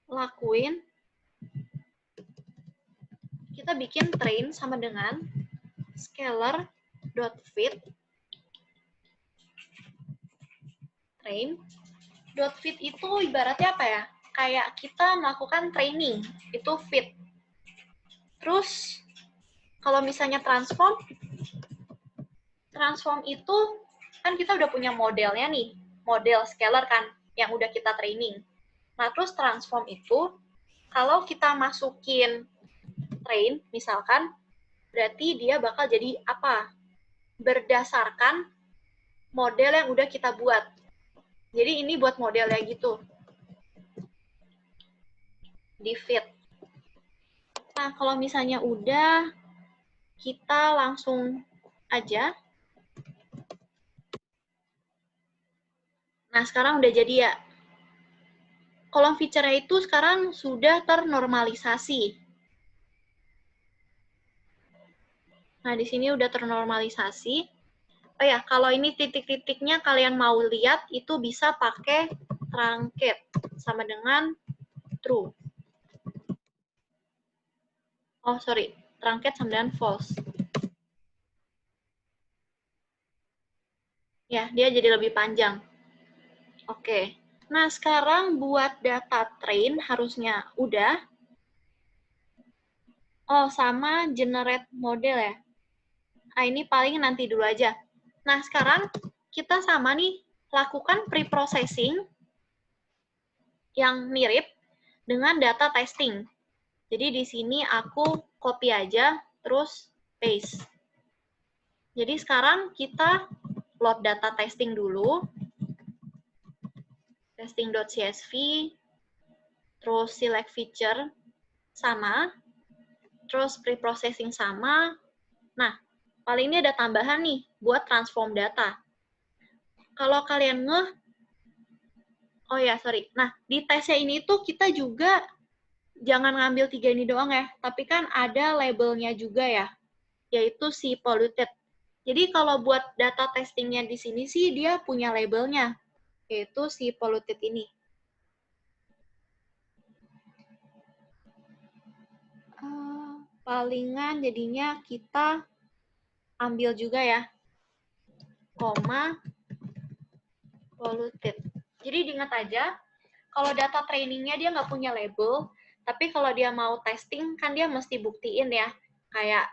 A: lakuin, kita bikin train sama dengan scalar.fit train. .fit itu ibaratnya apa ya? Kayak kita melakukan training, itu fit. Terus, kalau misalnya transform itu kan kita udah punya modelnya nih, model scalar kan, yang udah kita training. Nah, terus transform itu, kalau kita masukin train, misalkan, berarti dia bakal jadi apa? Berdasarkan model yang udah kita buat. Jadi ini buat modelnya gitu. Di fit. Nah, kalau misalnya udah, kita langsung aja. Nah, sekarang udah jadi ya. Kolom feature-nya itu sekarang sudah ternormalisasi. Nah, di sini udah ternormalisasi. Oh ya, kalau ini titik-titiknya kalian mau lihat, itu bisa pakai truncate sama dengan true. Oh, sorry. Truncate sama dengan false. Ya, dia jadi lebih panjang. Oke. Nah, sekarang buat data train harusnya udah. Oh, sama generate model ya. Nah, ini paling nanti dulu aja. Nah, sekarang kita sama nih, lakukan pre-processing yang mirip dengan data testing. Jadi di sini aku copy aja, terus paste. Jadi sekarang kita load data testing dulu. Testing.csv, terus select feature sama, terus pre-processing sama. Nah, paling ini ada tambahan nih buat transform data. Kalau kalian oh ya, sorry. Nah, di tesnya ini tuh kita juga jangan ngambil 3 ini doang ya, tapi kan ada labelnya juga ya, yaitu si polluted. Jadi kalau buat data testingnya di sini sih dia punya labelnya, yaitu si polluted ini. Palingan jadinya kita ambil juga ya, koma polluted. Jadi diingat aja, kalau data trainingnya dia nggak punya label, tapi kalau dia mau testing kan dia mesti buktiin ya, kayak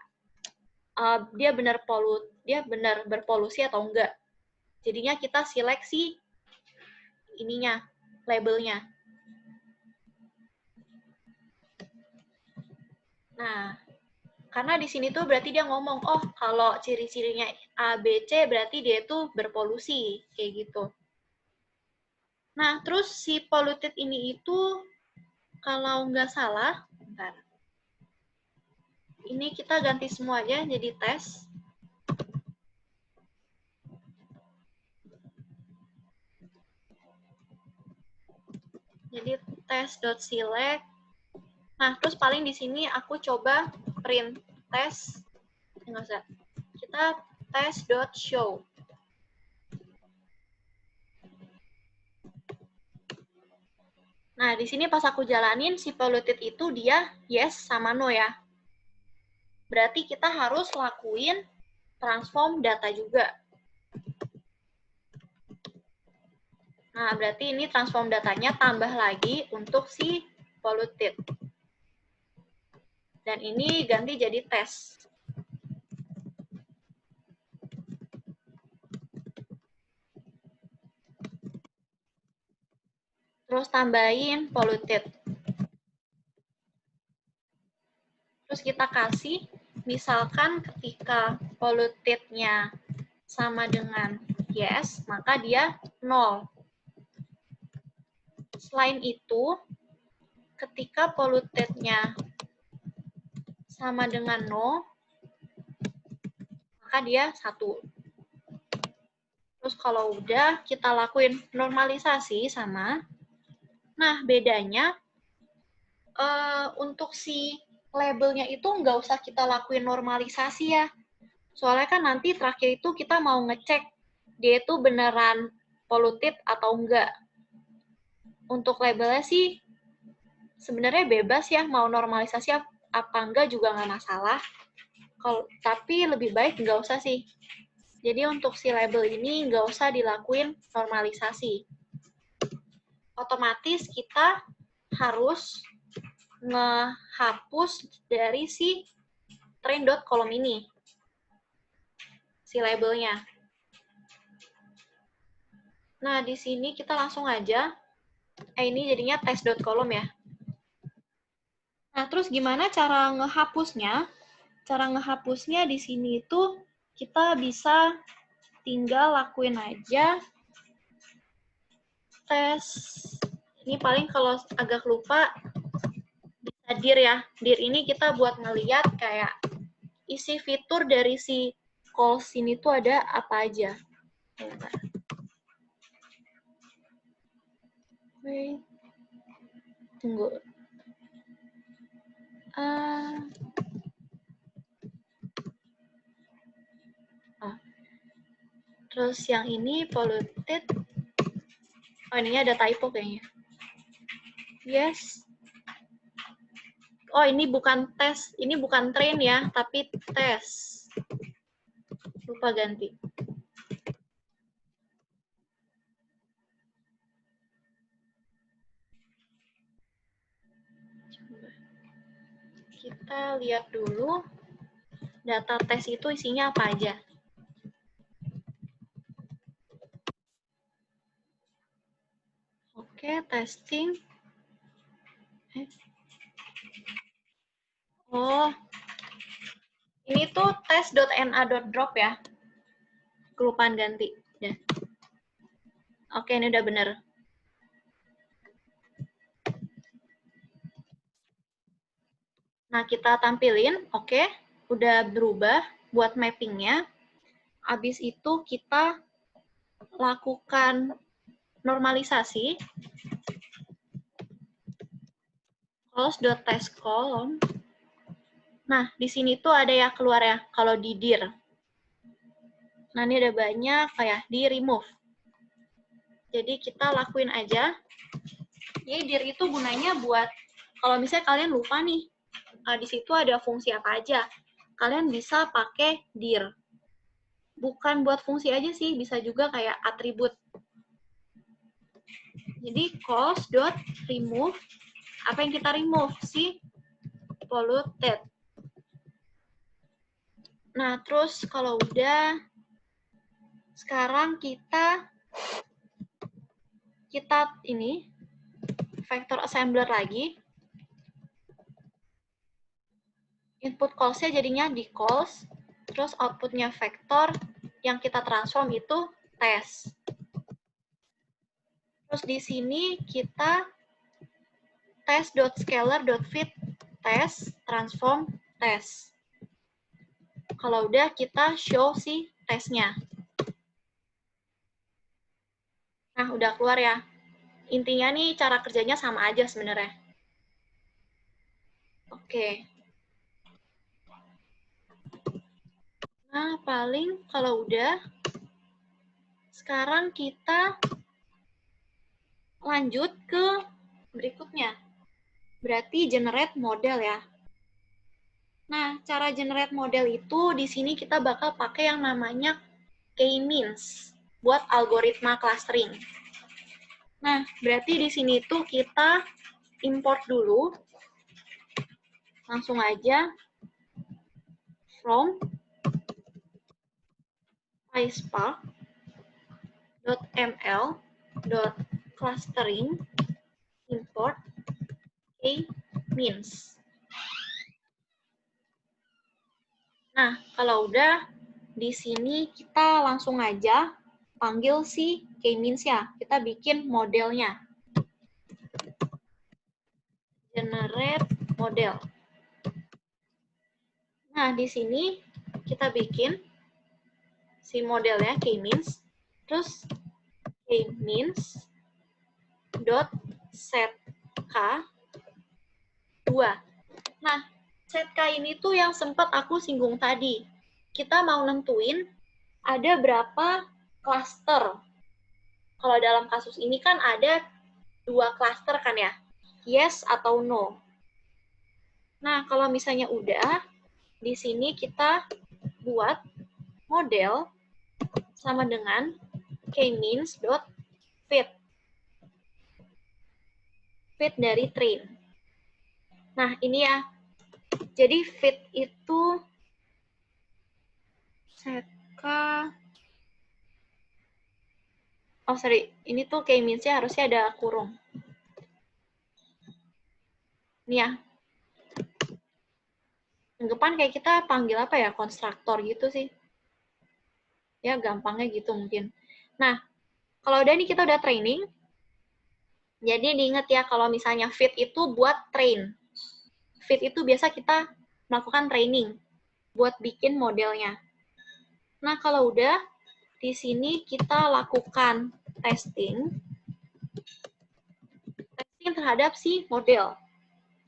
A: dia benar berpolusi atau enggak. Jadinya kita seleksi ininya, labelnya. Nah, karena di sini tuh berarti dia ngomong, oh kalau ciri-cirinya A, B, C berarti dia itu berpolusi, kayak gitu. Nah, terus si polluted ini itu, kalau nggak salah, bentar. Ini kita ganti semua aja jadi tes. Jadi tes.select. Nah, terus paling di sini aku coba print tes. Nggak usah. Kita tes.show. Nah, di sini pas aku jalanin, si polluted itu dia yes sama no ya. Berarti kita harus lakuin transform data juga. Nah, berarti ini transform datanya tambah lagi untuk si polluted. Dan ini ganti jadi tes. Terus tambahin polluted. Terus kita kasih, misalkan ketika polluted-nya sama dengan yes, maka dia 0. Selain itu, ketika polluted-nya sama dengan no, maka dia 1. Terus kalau udah kita lakuin normalisasi sama, nah bedanya untuk si labelnya itu nggak usah kita lakuin normalisasi ya. Soalnya kan nanti terakhir itu kita mau ngecek dia itu beneran polluted atau enggak. Untuk labelnya sih sebenarnya bebas ya, mau normalisasi apa enggak juga nggak masalah. Tapi lebih baik nggak usah sih. Jadi untuk si label ini nggak usah dilakuin normalisasi. Otomatis kita harus ngehapus dari si train.column ini, si labelnya. Nah, di sini kita langsung aja, ini jadinya test.column ya. Nah, terus gimana cara ngehapusnya? Cara ngehapusnya di sini itu kita bisa tinggal lakuin aja tes. Ini paling kalau agak lupa bisa dir ya. Dir ini kita buat ngeliat kayak isi fitur dari si calls ini tuh ada apa aja. Bentar. Wait. Tunggu. Terus yang ini polluted. Oh, ininya ada typo kayaknya. Yes. Oh, ini bukan tes. Ini bukan train ya, tapi tes. Lupa ganti. Coba. Kita lihat dulu data tes itu isinya apa aja. Oke, testing. Oh, ini tuh tes.na.drop ya. Kelupaan ganti. Ya. Oke, ini udah bener. Nah, kita tampilin, oke, udah berubah buat mappingnya. Habis itu kita lakukan normalisasi. Calls.testColumn. Nah, di sini tuh ada ya keluar ya, kalau di dir. Nah, ini ada banyak kayak di remove. Jadi kita lakuin aja. Jadi dir itu gunanya buat, kalau misalnya kalian lupa nih, di situ ada fungsi apa aja, kalian bisa pakai dir. Bukan buat fungsi aja sih, bisa juga kayak atribut. Jadi calls.remove, apa yang kita remove? Si polluted. Nah, terus kalau udah, sekarang kita ini vector assembler lagi. Input calls-nya jadinya di calls, terus output-nya vektor yang kita transform itu tes. Terus di sini kita tes.scalar.fit tes transform tes. Kalau udah kita show si tesnya. Nah, udah keluar ya. Intinya nih cara kerjanya sama aja sebenarnya. Oke. Nah, paling kalau udah, sekarang kita lanjut ke berikutnya. Berarti generate model ya. Nah, cara generate model itu di sini kita bakal pakai yang namanya k-means buat algoritma clustering. Nah, berarti di sini tuh kita import dulu. Langsung aja from PySpark.ml.clustering import k-means. Nah, kalau udah di sini kita langsung aja panggil si k-means ya. Kita bikin modelnya. Generate model. Nah, di sini kita bikin si modelnya k-means, terus k-means dot set k 2. Nah, set k ini tuh yang sempat aku singgung tadi. Kita mau nentuin ada berapa cluster. Kalau dalam kasus ini kan ada 2 cluster kan ya, yes atau no. Nah, kalau misalnya udah, di sini kita buat model sama dengan k-means.fit. Fit dari train. Nah, ini ya. Jadi fit itu ini tuh k-means-nya harusnya ada kurung. Ini ya. Anggapan kayak kita panggil apa ya, konstruktor gitu sih. Ya, gampangnya gitu mungkin. Nah, kalau udah nih kita udah training, jadi diingat ya kalau misalnya fit itu buat train. Fit itu biasa kita melakukan training buat bikin modelnya. Nah, kalau udah, di sini kita lakukan testing terhadap si model.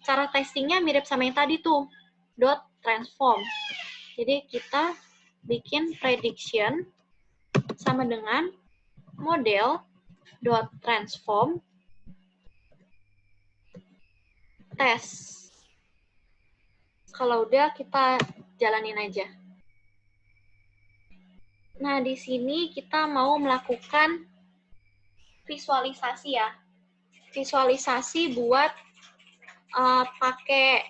A: Cara testingnya mirip sama yang tadi tuh, dot transform. Jadi kita bikin prediction sama dengan model dot transform test. Kalau udah kita jalanin aja. Nah, di sini kita mau melakukan visualisasi ya. Visualisasi buat pakai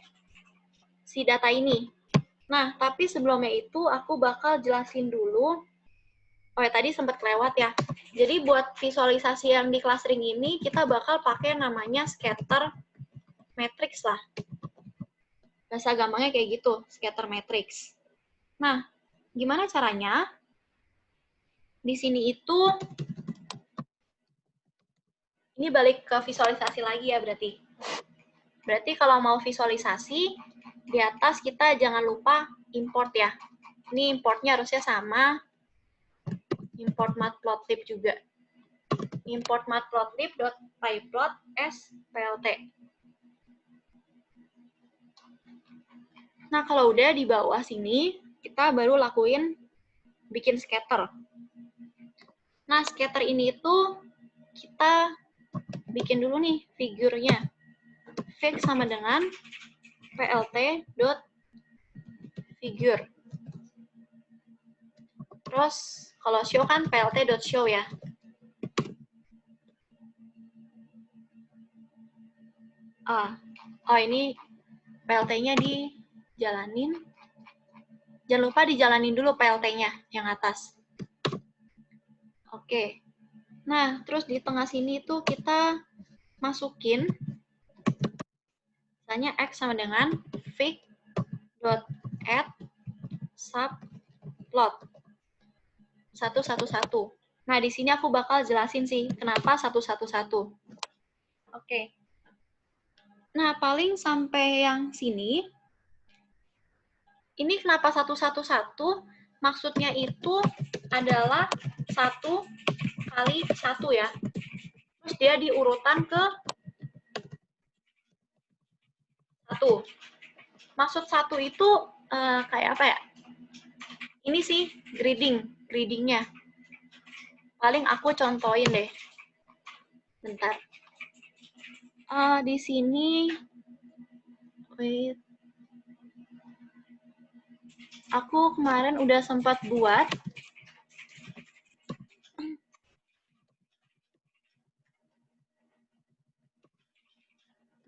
A: si data ini. Nah, tapi sebelumnya itu aku bakal jelasin dulu. Oh ya, tadi sempat kelewat ya. Jadi buat visualisasi yang di clustering ini, kita bakal pakai namanya scatter matrix lah. Bahasa gampangnya kayak gitu, scatter matrix. Nah, gimana caranya? Di sini itu, ini balik ke visualisasi lagi ya berarti. Berarti kalau mau visualisasi, di atas kita jangan lupa import ya. Ini importnya harusnya sama, import matplotlib juga. Import matplotlib.pyplot as plt. Nah, kalau udah di bawah sini, kita baru lakuin bikin scatter. Nah, scatter ini itu kita bikin dulu nih figurnya. Fig sama dengan plt.figure. Terus, kalau show kan plt.show ya. Oh, ini PLT-nya dijalanin. Jangan lupa dijalanin dulu PLT-nya yang atas. Oke. Nah, terus di tengah sini tuh kita masukin misalnya X sama dengan fig.add subplot 111. Nah, di sini aku bakal jelasin sih kenapa 111. Oke. Nah, paling sampai yang sini, ini kenapa 111? Maksudnya itu adalah 1 kali 1 ya. Terus dia diurutan ke 1. Maksud 1 itu kayak apa ya? Ini sih gradingnya. Paling aku contohin deh. Bentar. Di sini, wait. Aku kemarin udah sempat buat.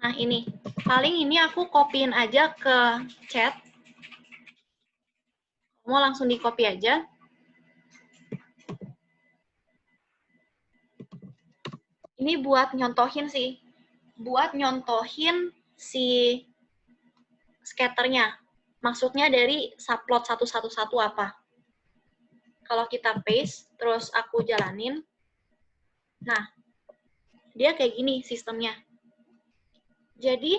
A: Nah, ini. Paling ini aku copyin aja ke chat. Mau langsung di copy aja. Ini buat nyontohin sih. Buat nyontohin si scatternya. Maksudnya dari subplot 111 apa. Kalau kita paste, terus aku jalanin. Nah, dia kayak gini sistemnya. Jadi,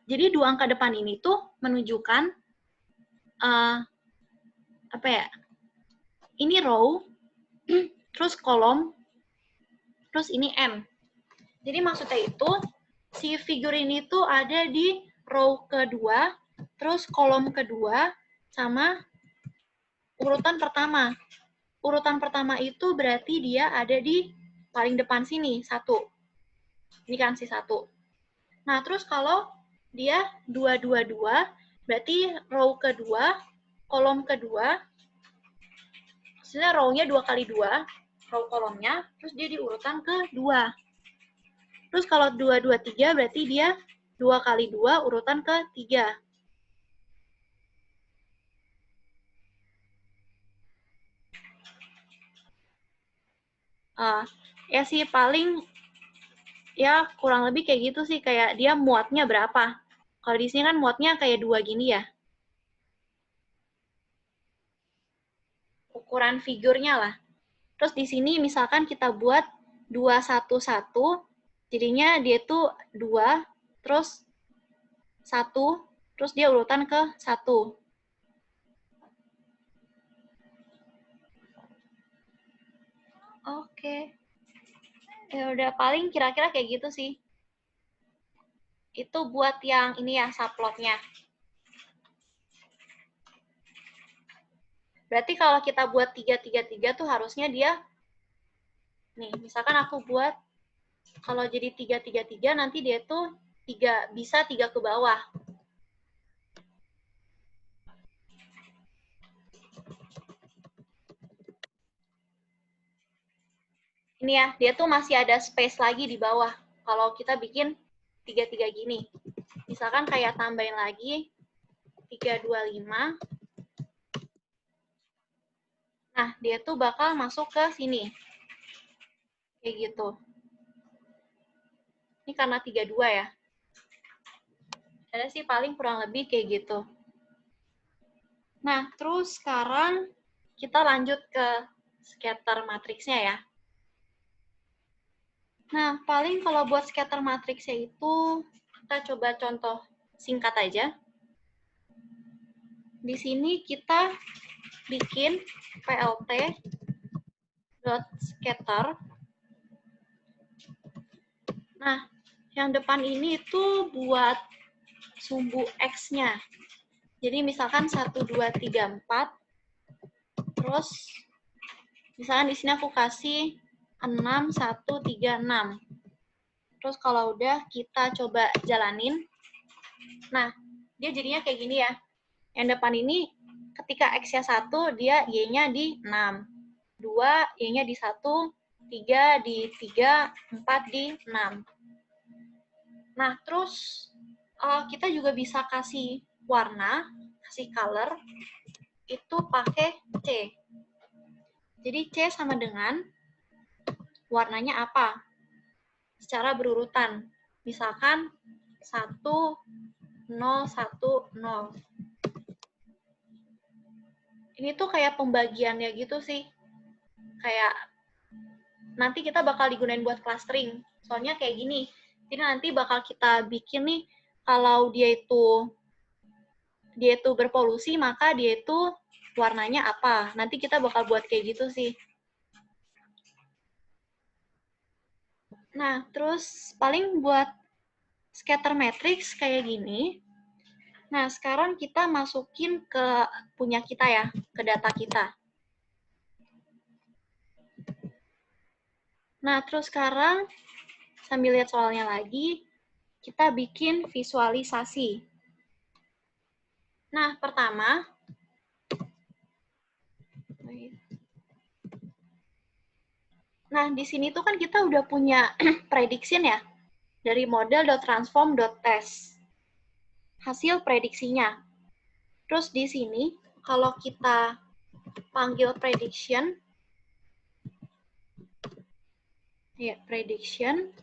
A: jadi dua angka depan ini tuh menunjukkan apa ya? Ini row, terus kolom, terus ini M. Jadi maksudnya itu si figur ini tuh ada di row kedua, terus kolom kedua, sama urutan pertama. Urutan pertama itu berarti dia ada di paling depan sini, 1. Ini kan si 1. Nah, terus kalau dia 2, 2, 2, berarti row kedua, kolom kedua, Maksudnya row-nya 2 kali 2, row kolomnya, terus dia diurutan ke 2. Terus kalau 2, 2, 3 berarti dia 2 kali 2 urutan ke 3. Ya sih paling ya kurang lebih kayak gitu sih, kayak dia muatnya berapa. Kalau di sini kan muatnya kayak 2 gini ya. Ukuran figurnya lah. Terus di sini misalkan kita buat 2, 1, 1, jadinya dia tuh 2, terus 1, terus dia urutan ke 1. Oke. Ya udah paling kira-kira kayak gitu sih. Itu buat yang ini ya, subplotnya. Berarti kalau kita buat 3, 3, 3 tuh harusnya dia, nih misalkan aku buat, kalau jadi 3, 3, 3 nanti dia tuh 3, bisa 3 ke bawah. Ini ya, dia tuh masih ada space lagi di bawah. Kalau kita bikin 3, 3 gini. Misalkan kayak tambahin lagi 3, 2, 5. Nah, dia tuh bakal masuk ke sini. Kayak gitu. Ini karena 3, 2 ya. Ada sih paling kurang lebih kayak gitu. Nah, terus sekarang kita lanjut ke scatter matriksnya ya. Nah, paling kalau buat scatter matriksnya itu, kita coba contoh singkat aja. Di sini kita bikin plt.scatter. Nah, yang depan ini itu buat sumbu X-nya. Jadi misalkan 1, 2, 3, 4. Terus, misalkan di sini aku kasih 6, 1, 3, 6. Terus kalau udah kita coba jalanin. Nah, dia jadinya kayak gini ya. Yang depan ini ketika X-nya 1, dia Y-nya di 6. 2, Y-nya di 1, 3 di 3, 4 di 6. Nah, terus kita juga bisa kasih warna, kasih color, itu pakai C. Jadi C sama dengan warnanya apa? Secara berurutan. Misalkan 1, 0, 1, 0. Ini tuh kayak pembagiannya gitu sih. Kayak nanti kita bakal digunain buat clustering. Soalnya kayak gini. Jadi nanti bakal kita bikin nih, kalau dia itu berpolusi, maka dia itu warnanya apa. Nanti kita bakal buat kayak gitu sih. Nah, terus paling buat scatter matrix kayak gini. Nah, sekarang kita masukin ke punya kita ya, ke data kita. Nah, terus sekarang sambil lihat soalnya lagi, kita bikin visualisasi. Nah, pertama, nah di sini tuh kan kita udah punya prediction ya, dari model.transform.test. Hasil prediksinya. Terus di sini, kalau kita panggil prediction, ya prediction,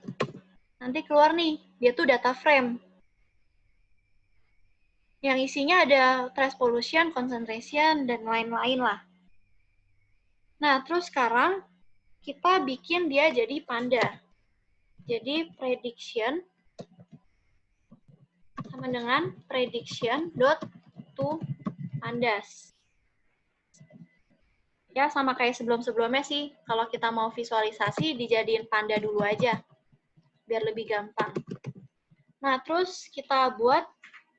A: nanti keluar nih, dia tuh data frame. Yang isinya ada trace pollution, concentration, dan lain-lain lah. Nah, terus sekarang kita bikin dia jadi panda. Jadi prediction sama dengan prediction.toPandas. Ya, sama kayak sebelum-sebelumnya sih. Kalau kita mau visualisasi, dijadiin panda dulu aja. Biar lebih gampang. Nah, terus kita buat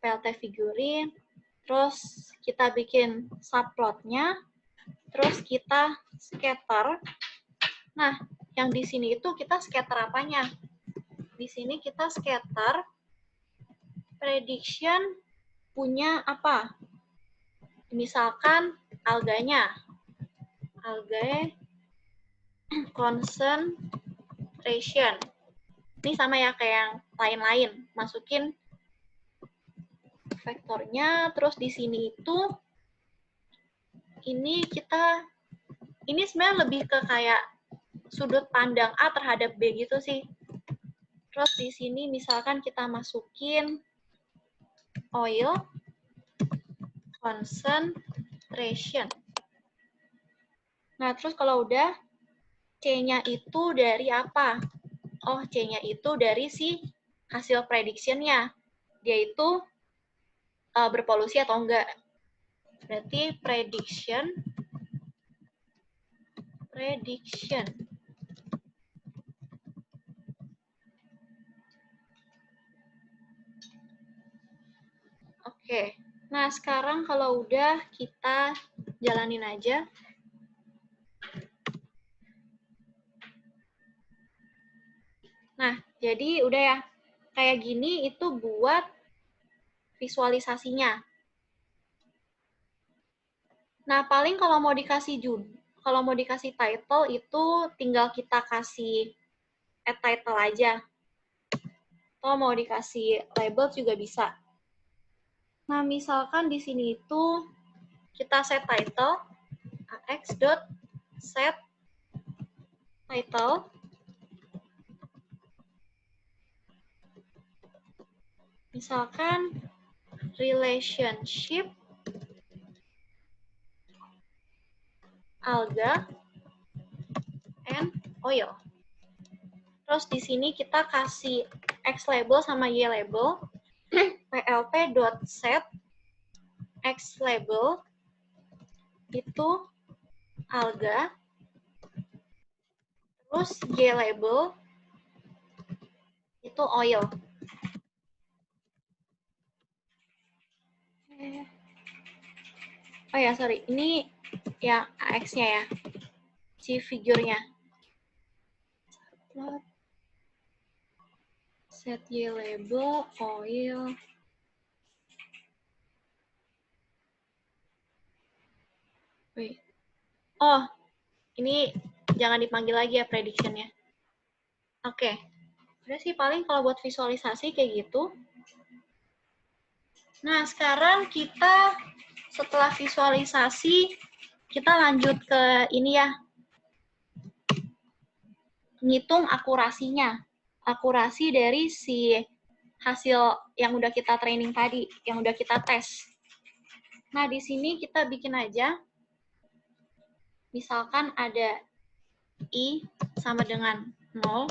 A: PLT figurin. Terus kita bikin subplotnya. Terus kita scatter. Nah, yang di sini itu kita scatter apanya? Di sini kita scatter prediction punya apa? Misalkan alganya. algae concentration. Ini sama ya kayak yang lain-lain. Masukin vektornya, terus di sini itu ini sebenarnya lebih ke kayak sudut pandang A terhadap B gitu sih. Terus di sini misalkan kita masukin oil concentration. Nah, terus kalau udah C-nya itu dari apa? Oh, C-nya itu dari si hasil prediction-nya. Dia itu berpolusi atau enggak. Berarti prediction. Oke. Nah, sekarang kalau udah kita jalanin aja. Nah, jadi udah ya. Kayak gini itu buat visualisasinya. Nah, paling kalau mau dikasih title itu tinggal kita kasih add title aja. Atau mau dikasih label juga bisa. Nah, misalkan di sini itu kita set title ax.set title. Misalkan relationship alga and oil. Terus di sini kita kasih X label sama Y label, plp.set X label itu alga, terus Y label itu oil. Oh ya, sorry, ini yang AX-nya ya, si figurnya. Set Y label, oil. Wait. Oh, ini jangan dipanggil lagi ya prediction-nya. Oke. Udah sih paling kalau buat visualisasi kayak gitu. Nah, sekarang kita setelah visualisasi, kita lanjut ke ini ya. Ngitung akurasinya. Akurasi dari si hasil yang udah kita training tadi, yang udah kita tes. Nah, di sini kita bikin aja. Misalkan ada I sama dengan 0.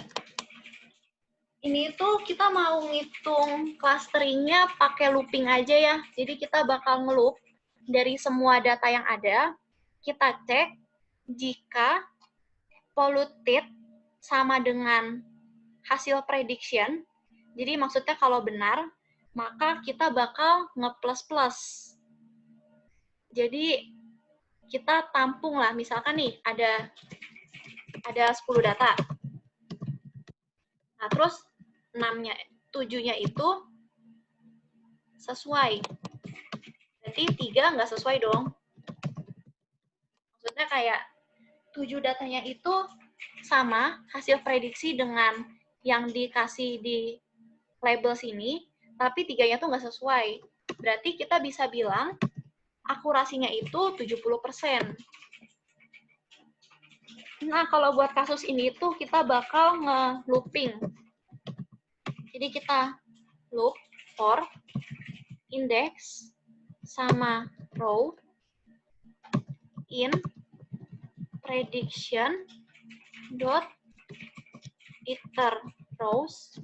A: Ini tuh kita mau ngitung clusteringnya pakai looping aja ya. Jadi kita bakal ngeloop dari semua data yang ada. Kita cek jika polluted sama dengan hasil prediction. Jadi maksudnya kalau benar, maka kita bakal nge-plus-plus. Jadi kita tampung lah, misalkan nih ada 10 data. Nah, terus 7-nya itu sesuai. Berarti 3 nggak sesuai dong. Maksudnya kayak 7 datanya itu sama hasil prediksi dengan yang dikasih di label sini, tapi 3-nya tuh nggak sesuai. Berarti kita bisa bilang akurasinya itu 70%. Nah, kalau buat kasus ini tuh kita bakal nge-looping. Jadi kita loop for index sama row in prediction dot iter rows.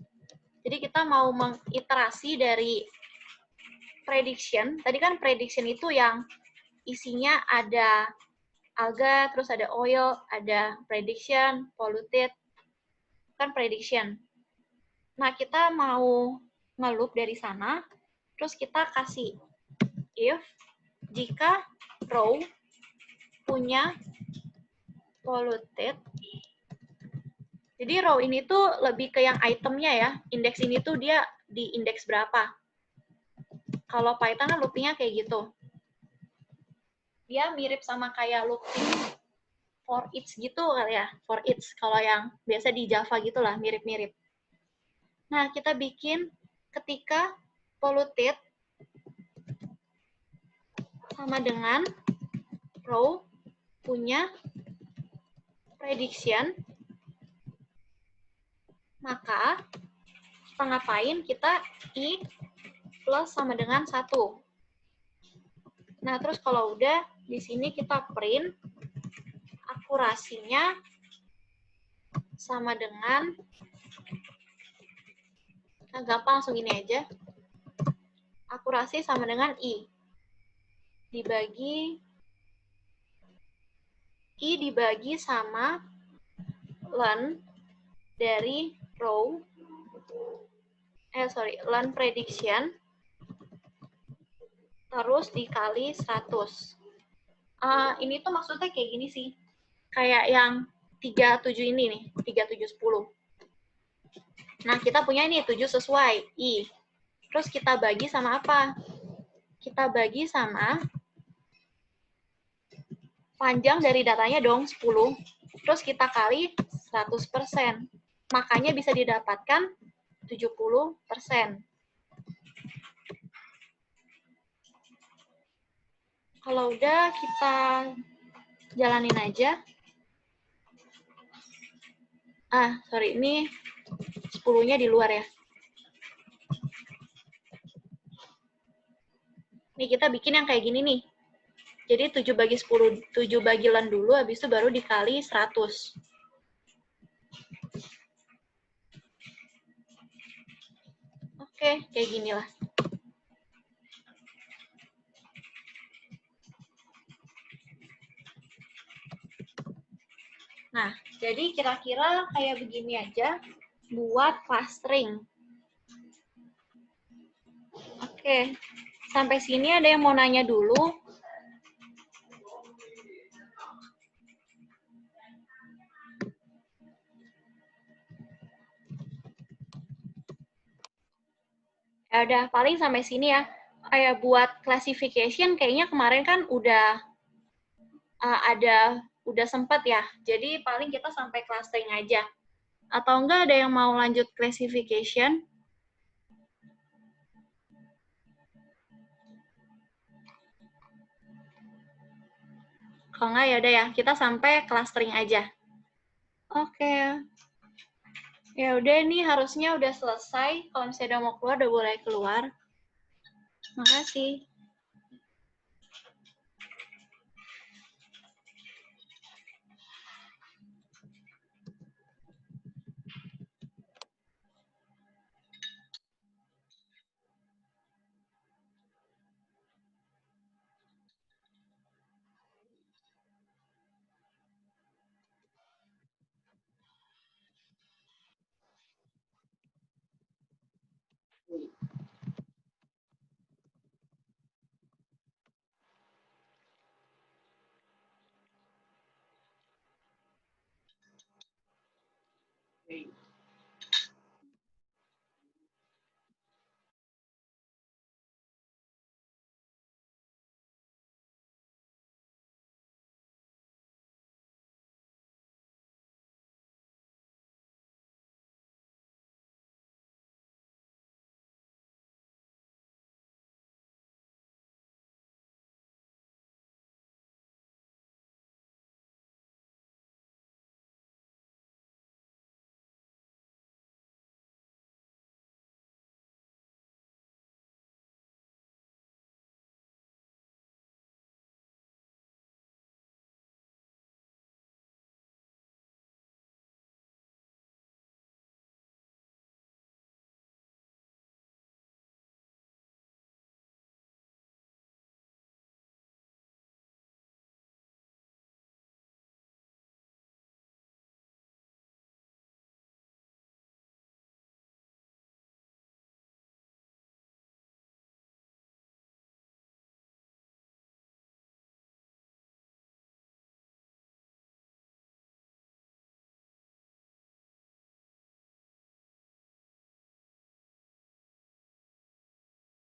A: Jadi kita mau mengiterasi dari prediction. Tadi kan prediction itu yang isinya ada alga, terus ada oil, ada prediction, polluted, kan prediction. Nah, kita mau ngeloop dari sana, terus kita kasih if jika row punya polluted. Jadi row ini tuh lebih ke yang itemnya ya. Indeks ini tuh dia di indeks berapa. Kalau Python kan loopingnya kayak gitu. Dia mirip sama kayak looping for each gitu kali ya, for each. Kalau yang biasa di Java gitulah, mirip-mirip. Nah, kita bikin ketika polluted sama dengan row punya prediction, maka kita ngapain? Kita I plus sama dengan 1. Nah, terus kalau udah, di sini kita print akurasinya sama dengan, nah gampang langsung gini aja. Akurasi sama dengan I. I dibagi sama len dari row, len prediction, terus dikali 100. Ini tuh maksudnya kayak gini sih. Kayak yang 37 ini nih, 3710. Nah, kita punya ini 7 sesuai, I. Terus kita bagi sama apa? Kita bagi sama panjang dari datanya dong, 10. Terus kita kali 100%. Makanya bisa didapatkan 70%. Kalau udah, kita jalanin aja. Ini 10-nya di luar ya. Nih, kita bikin yang kayak gini nih. Jadi 7 bagi 10, 7 bagi len dulu, habis itu baru dikali 100. Oke, kayak gini lah. Nah, jadi kira-kira kayak begini aja buat clustering. Oke, sampai sini ada yang mau nanya dulu? Ya udah, paling sampai sini ya. Kayak buat classification, kayaknya kemarin kan udah udah sempat ya. Jadi paling kita sampai clustering aja. Atau enggak ada yang mau lanjut classification? Kalau enggak ya udah ya, kita sampai clustering aja. Oke. Ya udah, ini harusnya udah selesai. Kalau misalnya udah mau keluar, udah boleh keluar. Makasih.